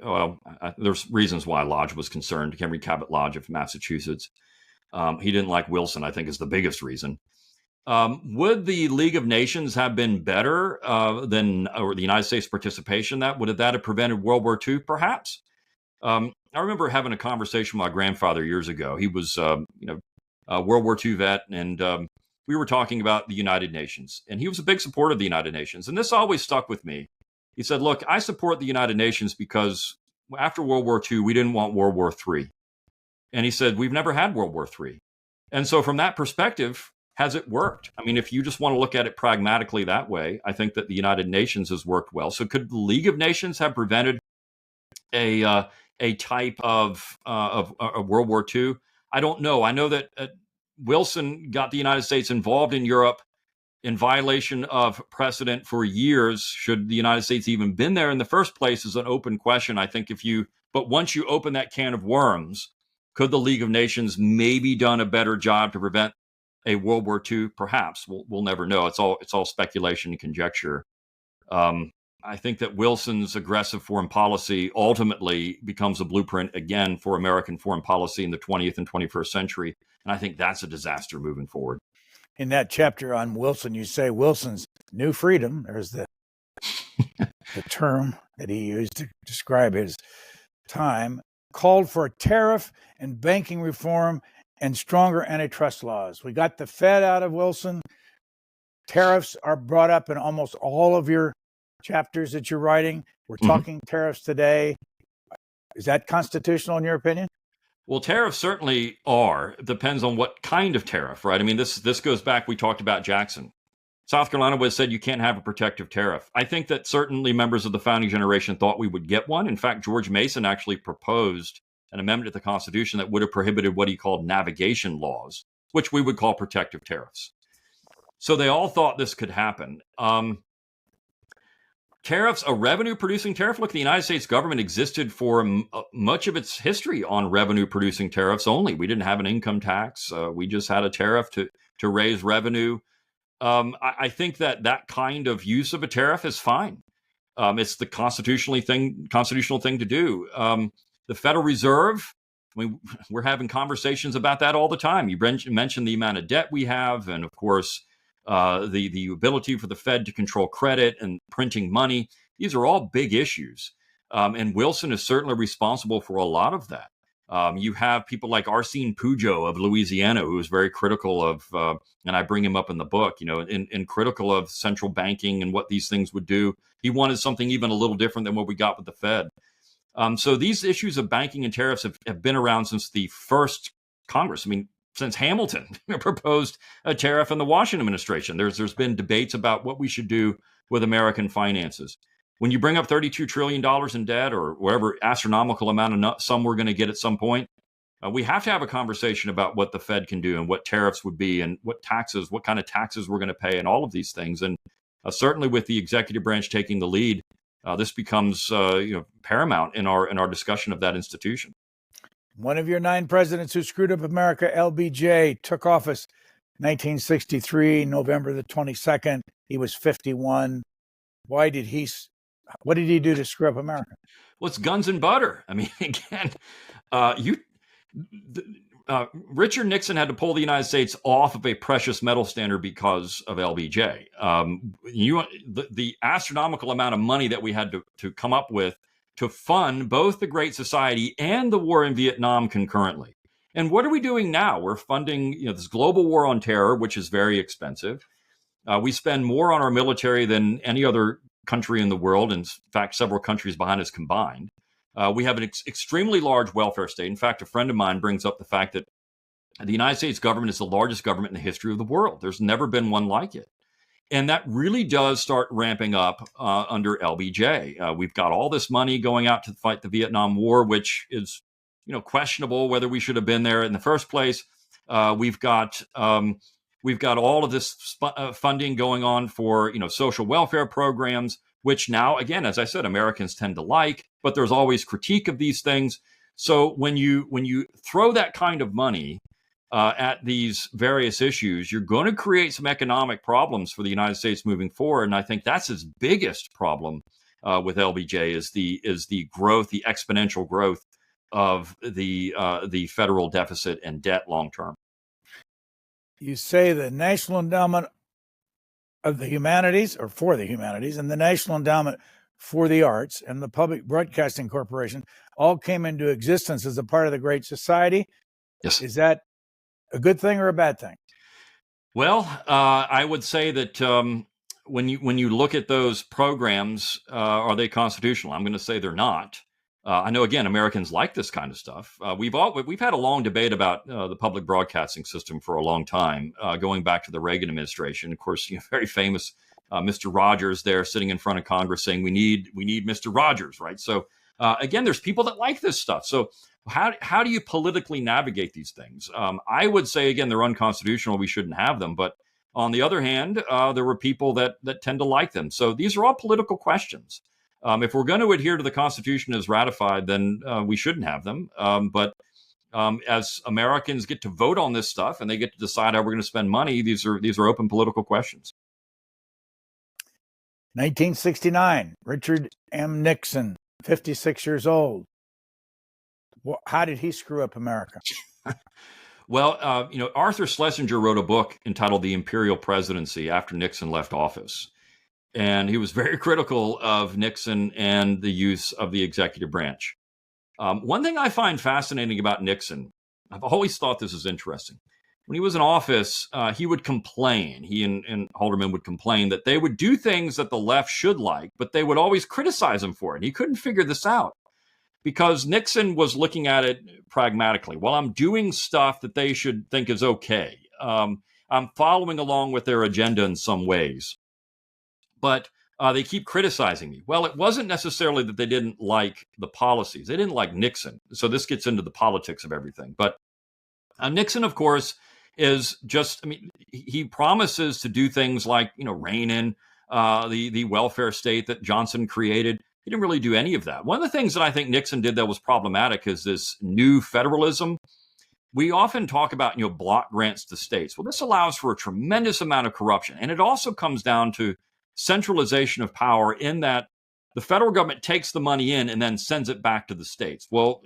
There's reasons why Lodge was concerned. Henry Cabot Lodge of Massachusetts. He didn't like Wilson, I think, is the biggest reason. Would the League of Nations have been better than the United States participation? Would that have prevented World War II? Perhaps. I remember having a conversation with my grandfather years ago. He was, a World War II vet, and we were talking about the United Nations. And he was a big supporter of the United Nations. And this always stuck with me. He said, look, I support the United Nations because after World War II, we didn't want World War III. And he said, we've never had World War III. And so from that perspective, has it worked? I mean, if you just want to look at it pragmatically that way, I think that the United Nations has worked well. So could the League of Nations have prevented a type of World War II? I don't know. I know that Wilson got the United States involved in Europe in violation of precedent for years. Should the United States even been there in the first place is an open question. I think but once you open that can of worms, could the League of Nations maybe done a better job to prevent a World War II? Perhaps. We'll never know. It's all speculation and conjecture. I think that Wilson's aggressive foreign policy ultimately becomes a blueprint again for American foreign policy in the 20th and 21st century. And I think that's a disaster moving forward. In that chapter on Wilson, you say Wilson's new freedom, there's the term that he used to describe his time, called for tariff and banking reform and stronger antitrust laws. We got the Fed out of Wilson. Tariffs are brought up in almost all of your chapters that you're writing. We're talking tariffs today. Is that constitutional in your opinion? Well, tariffs certainly are. It depends on what kind of tariff, right? I mean, this goes back, we talked about Jackson. South Carolina was said you can't have a protective tariff. I think that certainly members of the founding generation thought we would get one. In fact, George Mason actually proposed an amendment to the Constitution that would have prohibited what he called navigation laws, which we would call protective tariffs. So they all thought this could happen. Tariffs, a revenue-producing tariff. Look, the United States government existed for much of its history on revenue-producing tariffs only. We didn't have an income tax. We just had a tariff to raise revenue. I think that kind of use of a tariff is fine. It's the constitutional thing to do. The Federal Reserve, I mean, we're having conversations about that all the time. You mentioned the amount of debt we have, and of course, the ability for the Fed to control credit and printing money. These are all big issues. And Wilson is certainly responsible for a lot of that. You have people like Arsene Pujo of Louisiana, who is very critical of, and I bring him up in the book, in critical of central banking and what these things would do. He wanted something even a little different than what we got with the Fed. So these issues of banking and tariffs have been around since the first Congress. I mean, since Hamilton proposed a tariff in the Washington administration. There's been debates about what we should do with American finances. When you bring up $32 trillion in debt or whatever astronomical amount of sum we're going to get at some point, we have to have a conversation about what the Fed can do and what tariffs would be and what kind of taxes we're going to pay and all of these things. And certainly with the executive branch taking the lead, this becomes paramount in our discussion of that institution. One of your 9 presidents who screwed up America, LBJ, took office 1963, November the 22nd. He was 51. What did he do to screw up America? Well, it's guns and butter. I mean, again, Richard Nixon had to pull the United States off of a precious metal standard because of LBJ. The astronomical amount of money that we had to come up with to fund both the Great Society and the war in Vietnam concurrently. And what are we doing now? We're funding this global war on terror, which is very expensive. We spend more on our military than any other country in the world. In fact, several countries behind us combined. We have an extremely large welfare state. In fact, a friend of mine brings up the fact that the United States government is the largest government in the history of the world. There's never been one like it. And that really does start ramping up under LBJ. We've got all this money going out to fight the Vietnam War, which is, questionable whether we should have been there in the first place. We've got all of this funding going on for, social welfare programs, which now, again, as I said, Americans tend to like, but there's always critique of these things. So when you throw that kind of money at these various issues, you're going to create some economic problems for the United States moving forward. And I think that's its biggest problem with LBJ is the growth, the exponential growth of the federal deficit and debt long term. You say the National Endowment of the Humanities, or for the Humanities, and the National Endowment for the Arts and the Public Broadcasting Corporation all came into existence as a part of the Great Society. Yes. Is that a good thing or a bad thing? Well, I would say that when you look at those programs, are they constitutional? I'm going to say they're not. I know, again, Americans like this kind of stuff. We've had a long debate about the public broadcasting system for a long time, going back to the Reagan administration. Of course, very famous Mr. Rogers there sitting in front of Congress saying we need Mr. Rogers, right? So again, there's people that like this stuff. So how do you politically navigate these things? I would say, again, they're unconstitutional. We shouldn't have them. But on the other hand, there were people that tend to like them. So these are all political questions. If we're going to adhere to the Constitution as ratified, then we shouldn't have them. But as Americans get to vote on this stuff and they get to decide how we're going to spend money, these are open political questions. 1969, Richard M. Nixon, 56 years old. How did he screw up America? Well, Arthur Schlesinger wrote a book entitled The Imperial Presidency after Nixon left office. And he was very critical of Nixon and the use of the executive branch. One thing I find fascinating about Nixon, I've always thought this is interesting. When he was in office, he would complain, he and Haldeman would complain that they would do things that the left should like, but they would always criticize him for it. He couldn't figure this out because Nixon was looking at it pragmatically. Well, I'm doing stuff that they should think is okay. I'm following along with their agenda in some ways. But they keep criticizing me. Well, it wasn't necessarily that they didn't like the policies. They didn't like Nixon. So this gets into the politics of everything. But Nixon, of course, is just, he promises to do things like, rein in the welfare state that Johnson created. He didn't really do any of that. One of the things that I think Nixon did that was problematic is this new federalism. We often talk about, block grants to states. Well, this allows for a tremendous amount of corruption. And it also comes down to centralization of power in that the federal government takes the money in and then sends it back to the states. Well,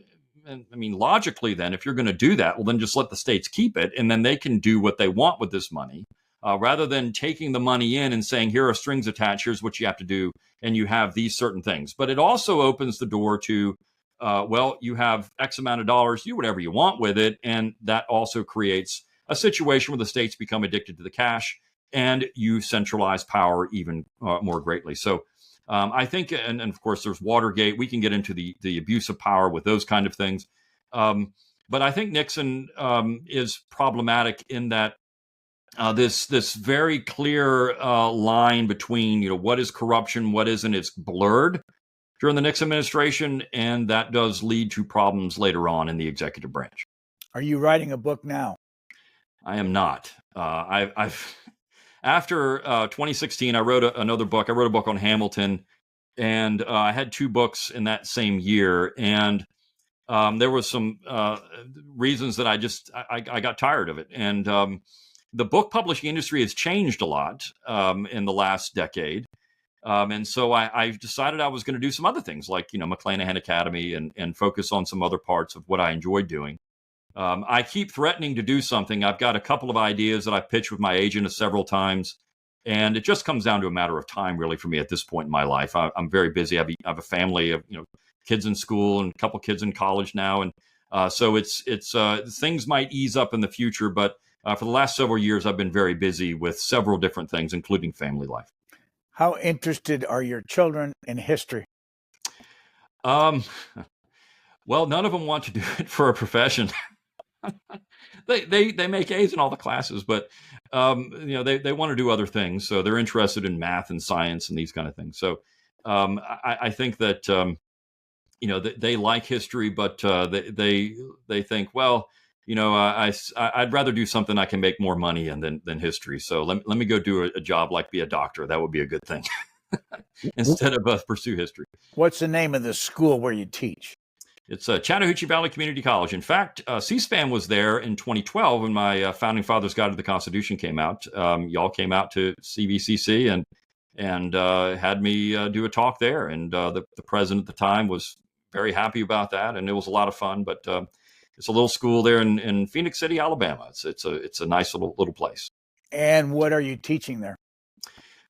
logically then, if you're going to do that, well, then just let the states keep it and then they can do what they want with this money rather than taking the money in and saying, here are strings attached, here's what you have to do, and you have these certain things. But it also opens the door to, you have X amount of dollars, do whatever you want with it. And that also creates a situation where the states become addicted to the cash and you centralize power even more greatly. So I think, and of course, there's Watergate. We can get into the abuse of power with those kind of things. But I think Nixon is problematic in that this very clear line between what is corruption, what isn't, it's blurred during the Nixon administration, and that does lead to problems later on in the executive branch. Are you writing a book now? I am not. After 2016, I wrote another book. I wrote a book on Hamilton. and I had 2 books in that same year, and there was some reasons that I got tired of it, and the book publishing industry has changed a lot in the last decade. And so I decided I was going to do some other things like, McClanahan Academy and focus on some other parts of what I enjoyed doing. I keep threatening to do something. I've got a couple of ideas that I've pitched with my agent several times. And it just comes down to a matter of time, really, for me at this point in my life. I'm very busy. I have a family of kids in school and a couple kids in college now, and so it's things might ease up in the future. But for the last several years, I've been very busy with several different things, including family life. How interested are your children in history? Um, well, none of them want to do it for a profession. They make A's in all the classes, but they want to do other things. So they're interested in math and science and these kind of things. So I think that they like history, but they think, well, I'd rather do something I can make more money in than history. So let me go do a job like be a doctor. That would be a good thing instead of pursue history. What's the name of the school where you teach? It's Chattahoochee Valley Community College. In fact, C-SPAN was there in 2012 when my Founding Fathers Guide to the Constitution came out. Y'all came out to CVCC and had me do a talk there. And the president at the time was very happy about that, and it was a lot of fun. But it's a little school there in Phoenix City, Alabama. It's a nice little place. And what are you teaching there?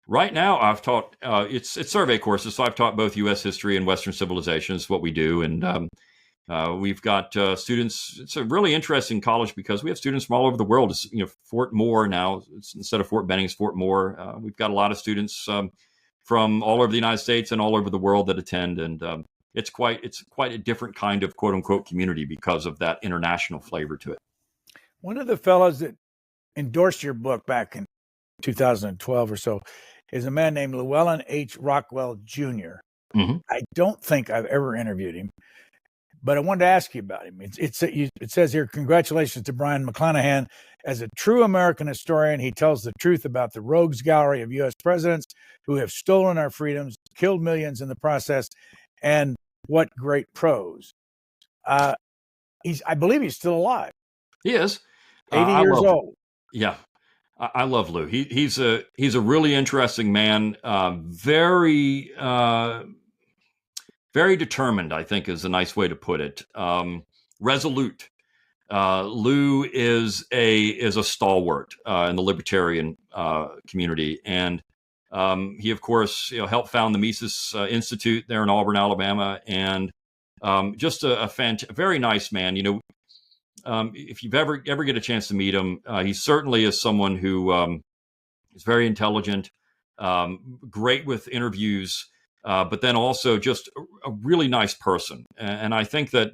Right now, I've taught it's survey courses, so I've taught both U.S. history and Western civilizations, what we do, and we've got students. It's a really interesting college because we have students from all over the world. It's, Fort Moore now, instead of Fort Benning, it's Fort Moore. We've got a lot of students from all over the United States and all over the world that attend, and it's quite a different kind of quote unquote community because of that international flavor to it. One of the fellows that endorsed your book back in 2012 or so is a man named Llewellyn H. Rockwell Jr. Mm-hmm. I don't think I've ever interviewed him, but I wanted to ask you about him. It says here, congratulations to Brion McClanahan. As a true American historian, he tells the truth about the rogues gallery of U.S. presidents who have stolen our freedoms, killed millions in the process, and what great prose. I believe he's still alive. He is 80 years old. Yeah. I love Lou. He's a really interesting man. Very very determined, I think, is a nice way to put it. Resolute. Lou is a stalwart in the libertarian community, and he, of course, helped found the Mises Institute there in Auburn, Alabama, and just a very nice man. If you've ever get a chance to meet him, he certainly is someone who is very intelligent, great with interviews, but then also just a really nice person. And I think that,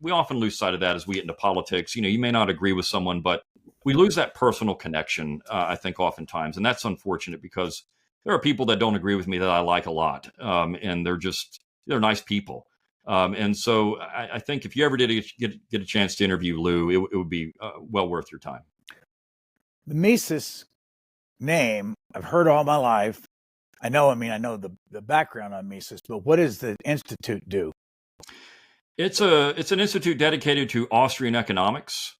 we often lose sight of that as we get into politics. You may not agree with someone, but we lose that personal connection, I think, oftentimes. And that's unfortunate because there are people that don't agree with me that I like a lot. And they're nice people. And so I think if you ever did get a chance to interview Lou, it would be well worth your time. The Mises name, I've heard all my life. I know the background on Mises, but what does the institute do? It's an institute dedicated to Austrian economics.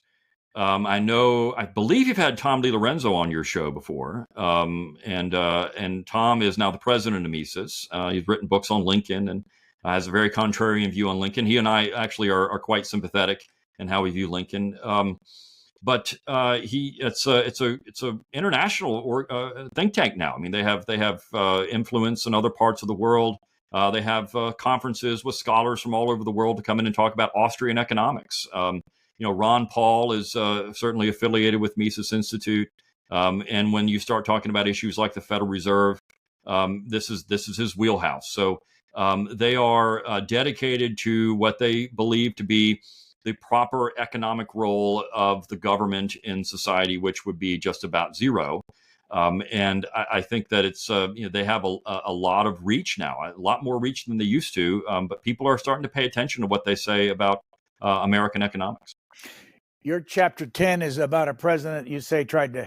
I believe you've had Tom DiLorenzo on your show before, and Tom is now the president of Mises. He's written books on Lincoln and has a very contrarian view on Lincoln. He and I actually are quite sympathetic in how we view Lincoln. But it's a international think tank now. I mean, they have influence in other parts of the world. They have conferences with scholars from all over the world to come in and talk about Austrian economics. Ron Paul is certainly affiliated with Mises Institute. And when you start talking about issues like the Federal Reserve, this is his wheelhouse. So they are dedicated to what they believe to be the proper economic role of the government in society, which would be just about zero. And I think that it's they have a lot of reach now, a lot more reach than they used to. But people are starting to pay attention to what they say about American economics. Your chapter 10 is about a president you say tried to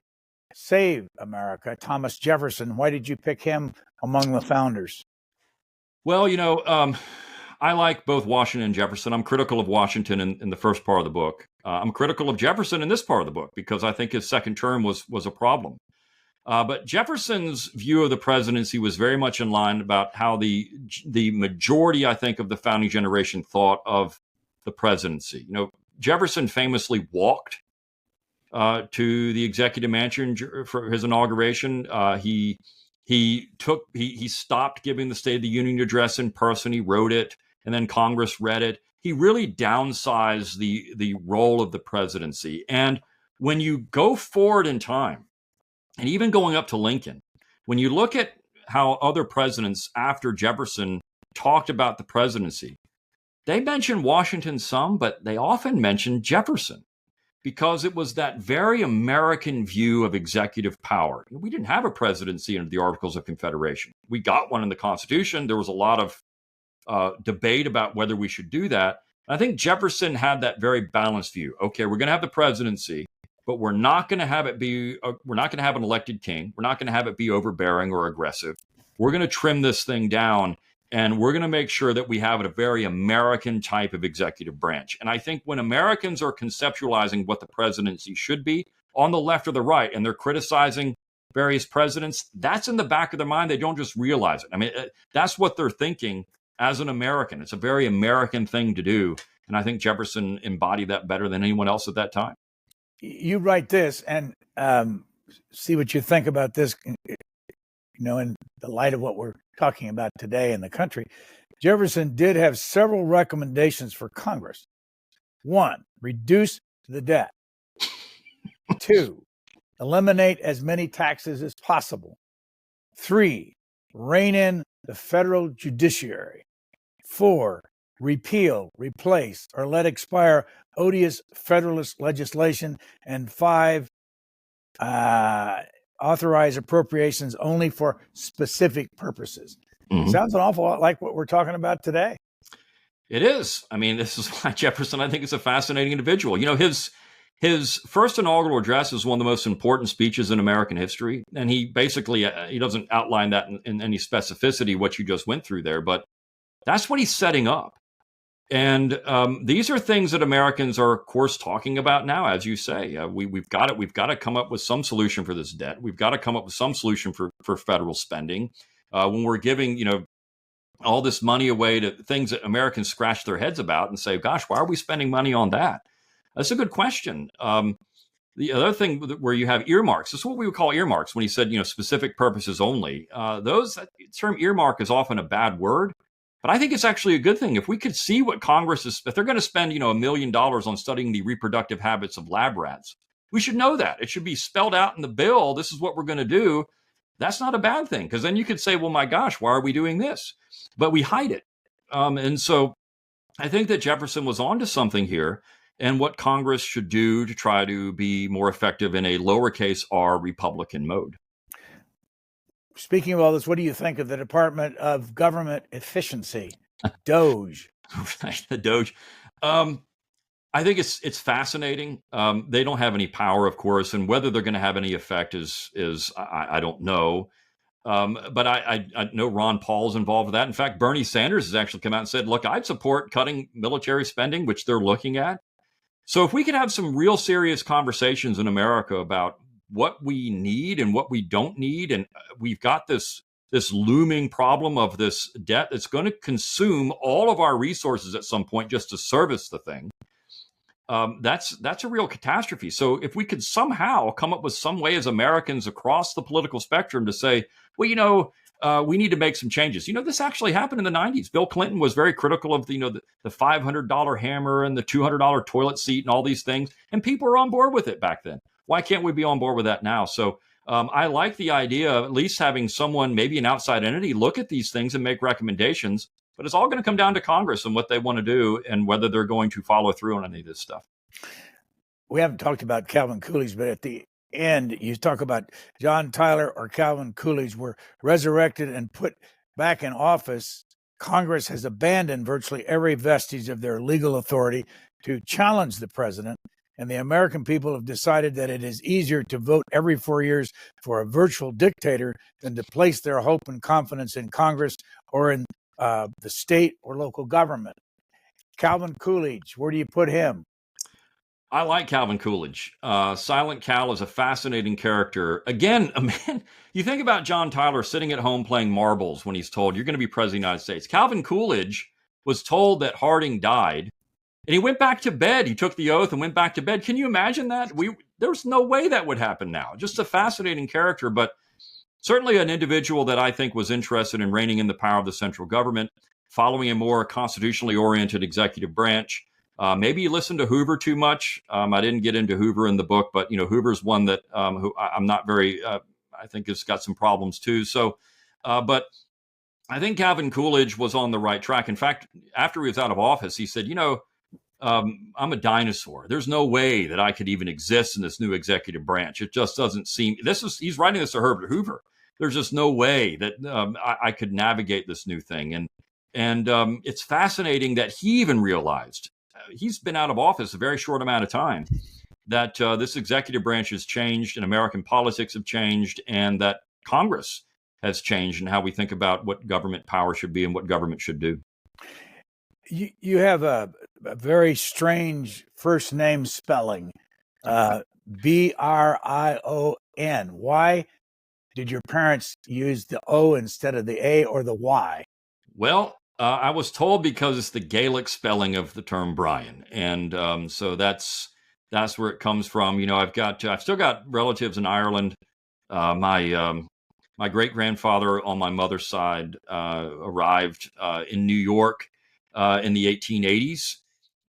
save America, Thomas Jefferson. Why did you pick him among the founders? Well, I like both Washington and Jefferson. I'm critical of Washington in the first part of the book. I'm critical of Jefferson in this part of the book because I think his second term was a problem. But Jefferson's view of the presidency was very much in line about how the majority, I think, of the founding generation thought of the presidency. Jefferson famously walked to the executive mansion for his inauguration. He stopped giving the State of the Union address in person. He wrote it, and then Congress read it. He really downsized the role of the presidency. And when you go forward in time, and even going up to Lincoln, when you look at how other presidents after Jefferson talked about the presidency, they mentioned Washington some, but they often mentioned Jefferson because it was that very American view of executive power. We didn't have a presidency under the Articles of Confederation. We got one in the Constitution. There was a lot of debate about whether we should do that. I think Jefferson had that very balanced view. Okay, we're going to have the presidency, but we're not going to have it be, we're not going to have an elected king. We're not going to have it be overbearing or aggressive. We're going to trim this thing down, and we're going to make sure that we have a very American type of executive branch. And I think when Americans are conceptualizing what the presidency should be on the left or the right, and they're criticizing various presidents, that's in the back of their mind. They don't just realize it. I mean, that's what they're thinking as an American. It's a very American thing to do. And I think Jefferson embodied that better than anyone else at that time. You write this, and see what you think about this, in the light of what we're talking about today in the country. Jefferson did have several recommendations for Congress. 1, reduce the debt. 2, eliminate as many taxes as possible. 3, rein in the federal judiciary. 4, repeal, replace, or let expire odious Federalist legislation. And 5, authorize appropriations only for specific purposes. Mm-hmm. Sounds an awful lot like what we're talking about today. It is. I mean, this is why Jefferson, I think, is a fascinating individual. His first inaugural address is one of the most important speeches in American history. And he basically, he doesn't outline that in any specificity, what you just went through there, but that's what he's setting up. And these are things that Americans are, of course, talking about now, as you say. We've got to come up with some solution for this debt. We've got to come up with some solution for federal spending. When we're giving, all this money away to things that Americans scratch their heads about and say, "Gosh, why are we spending money on that?" That's a good question. The other thing where you have earmarks, this is what we would call earmarks when he said, specific purposes only. That term earmark is often a bad word. But I think it's actually a good thing. If we could see what Congress is, if they're going to spend, $1 million on studying the reproductive habits of lab rats, we should know that. It should be spelled out in the bill. This is what we're going to do. That's not a bad thing, because then you could say, well, my gosh, why are we doing this? But we hide it. And so I think that Jefferson was onto something here, and what Congress should do to try to be more effective in a lowercase r Republican mode. Speaking of all this, what do you think of the Department of Government Efficiency, DOGE? The DOGE. I think it's fascinating. They don't have any power, of course, and whether they're going to have any effect is I don't know. But I know Ron Paul's involved with that. In fact, Bernie Sanders has actually come out and said, look, I'd support cutting military spending, which they're looking at. So if we could have some real serious conversations in America about what we need and what we don't need, and we've got this looming problem of this debt that's going to consume all of our resources at some point just to service the thing. That's a real catastrophe. So if we could somehow come up with some way as Americans across the political spectrum to say, well, we need to make some changes. This actually happened in the 90s. Bill Clinton was very critical of the $500 hammer and the $200 toilet seat and all these things, and people were on board with it back then. Why can't we be on board with that now? So I like the idea of at least having someone, maybe an outside entity, look at these things and make recommendations. But it's all going to come down to Congress and what they want to do and whether they're going to follow through on any of this stuff. We haven't talked about Calvin Coolidge, but at the end, you talk about John Tyler or Calvin Coolidge were resurrected and put back in office. Congress has abandoned virtually every vestige of their legal authority to challenge the president. And the American people have decided that it is easier to vote every 4 years for a virtual dictator than to place their hope and confidence in Congress or in the state or local government. Calvin Coolidge, where do you put him? I like Calvin Coolidge. Silent Cal is a fascinating character. Again, a man, you think about John Tyler sitting at home playing marbles when he's told, you're going to be president of the United States. Calvin Coolidge was told that Harding died, and he went back to bed. He took the oath and went back to bed. Can you imagine that? There's no way that would happen now. Just a fascinating character, but certainly an individual that I think was interested in reining in the power of the central government, following a more constitutionally oriented executive branch. Maybe you listened to Hoover too much. I didn't get into Hoover in the book, but Hoover's one that who I'm not very. I think has got some problems too. So, but I think Calvin Coolidge was on the right track. In fact, after he was out of office, he said, I'm a dinosaur. There's no way that I could even exist in this new executive branch. It just doesn't seem. He's writing this to Herbert Hoover. There's just no way that I could navigate this new thing. And it's fascinating that he even realized. He's been out of office a very short amount of time, that this executive branch has changed and American politics have changed, and that Congress has changed in how we think about what government power should be and what government should do. You have a very strange first name spelling, Brion. Why did your parents use the O instead of the A or the Y? Well, I was told because it's the Gaelic spelling of the term Brian, and so that's where it comes from. I've still got relatives in Ireland. My great grandfather on my mother's side arrived in New York in the 1880s,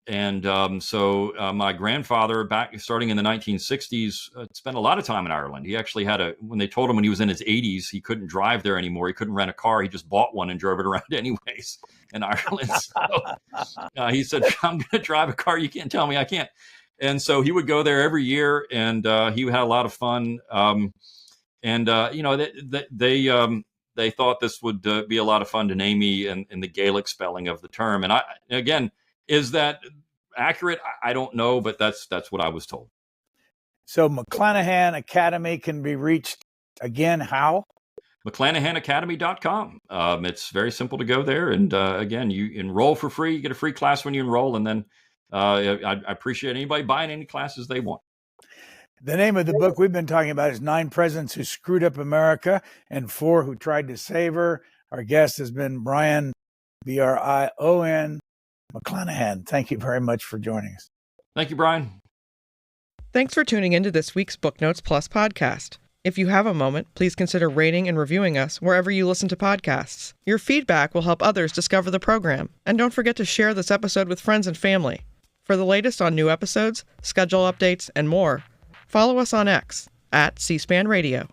and so my grandfather, back starting in the 1960s, spent a lot of time in Ireland. He actually when they told him when he was in his 80s, he couldn't drive there anymore. He couldn't rent a car. He just bought one and drove it around anyways in Ireland. So he said, I'm going to drive a car. You can't tell me I can't. And so he would go there every year, and he had a lot of fun. They thought this would be a lot of fun to name me in the Gaelic spelling of the term. And again, is that accurate? I don't know, but that's what I was told. So McClanahan Academy can be reached again, how? McClanahanacademy.com. It's very simple to go there. And again, you enroll for free. You get a free class when you enroll. And then I appreciate anybody buying any classes they want. The name of the book we've been talking about is 9 Presidents Who Screwed Up America and 4 Who Tried to Save Her. Our guest has been Brion, Brion McClanahan. Thank you very much for joining us. Thank you, Brian. Thanks for tuning into this week's Booknotes Plus podcast. If you have a moment, please consider rating and reviewing us wherever you listen to podcasts. Your feedback will help others discover the program. And don't forget to share this episode with friends and family. For the latest on new episodes, schedule updates, and more, follow us on X @C-SPAN Radio.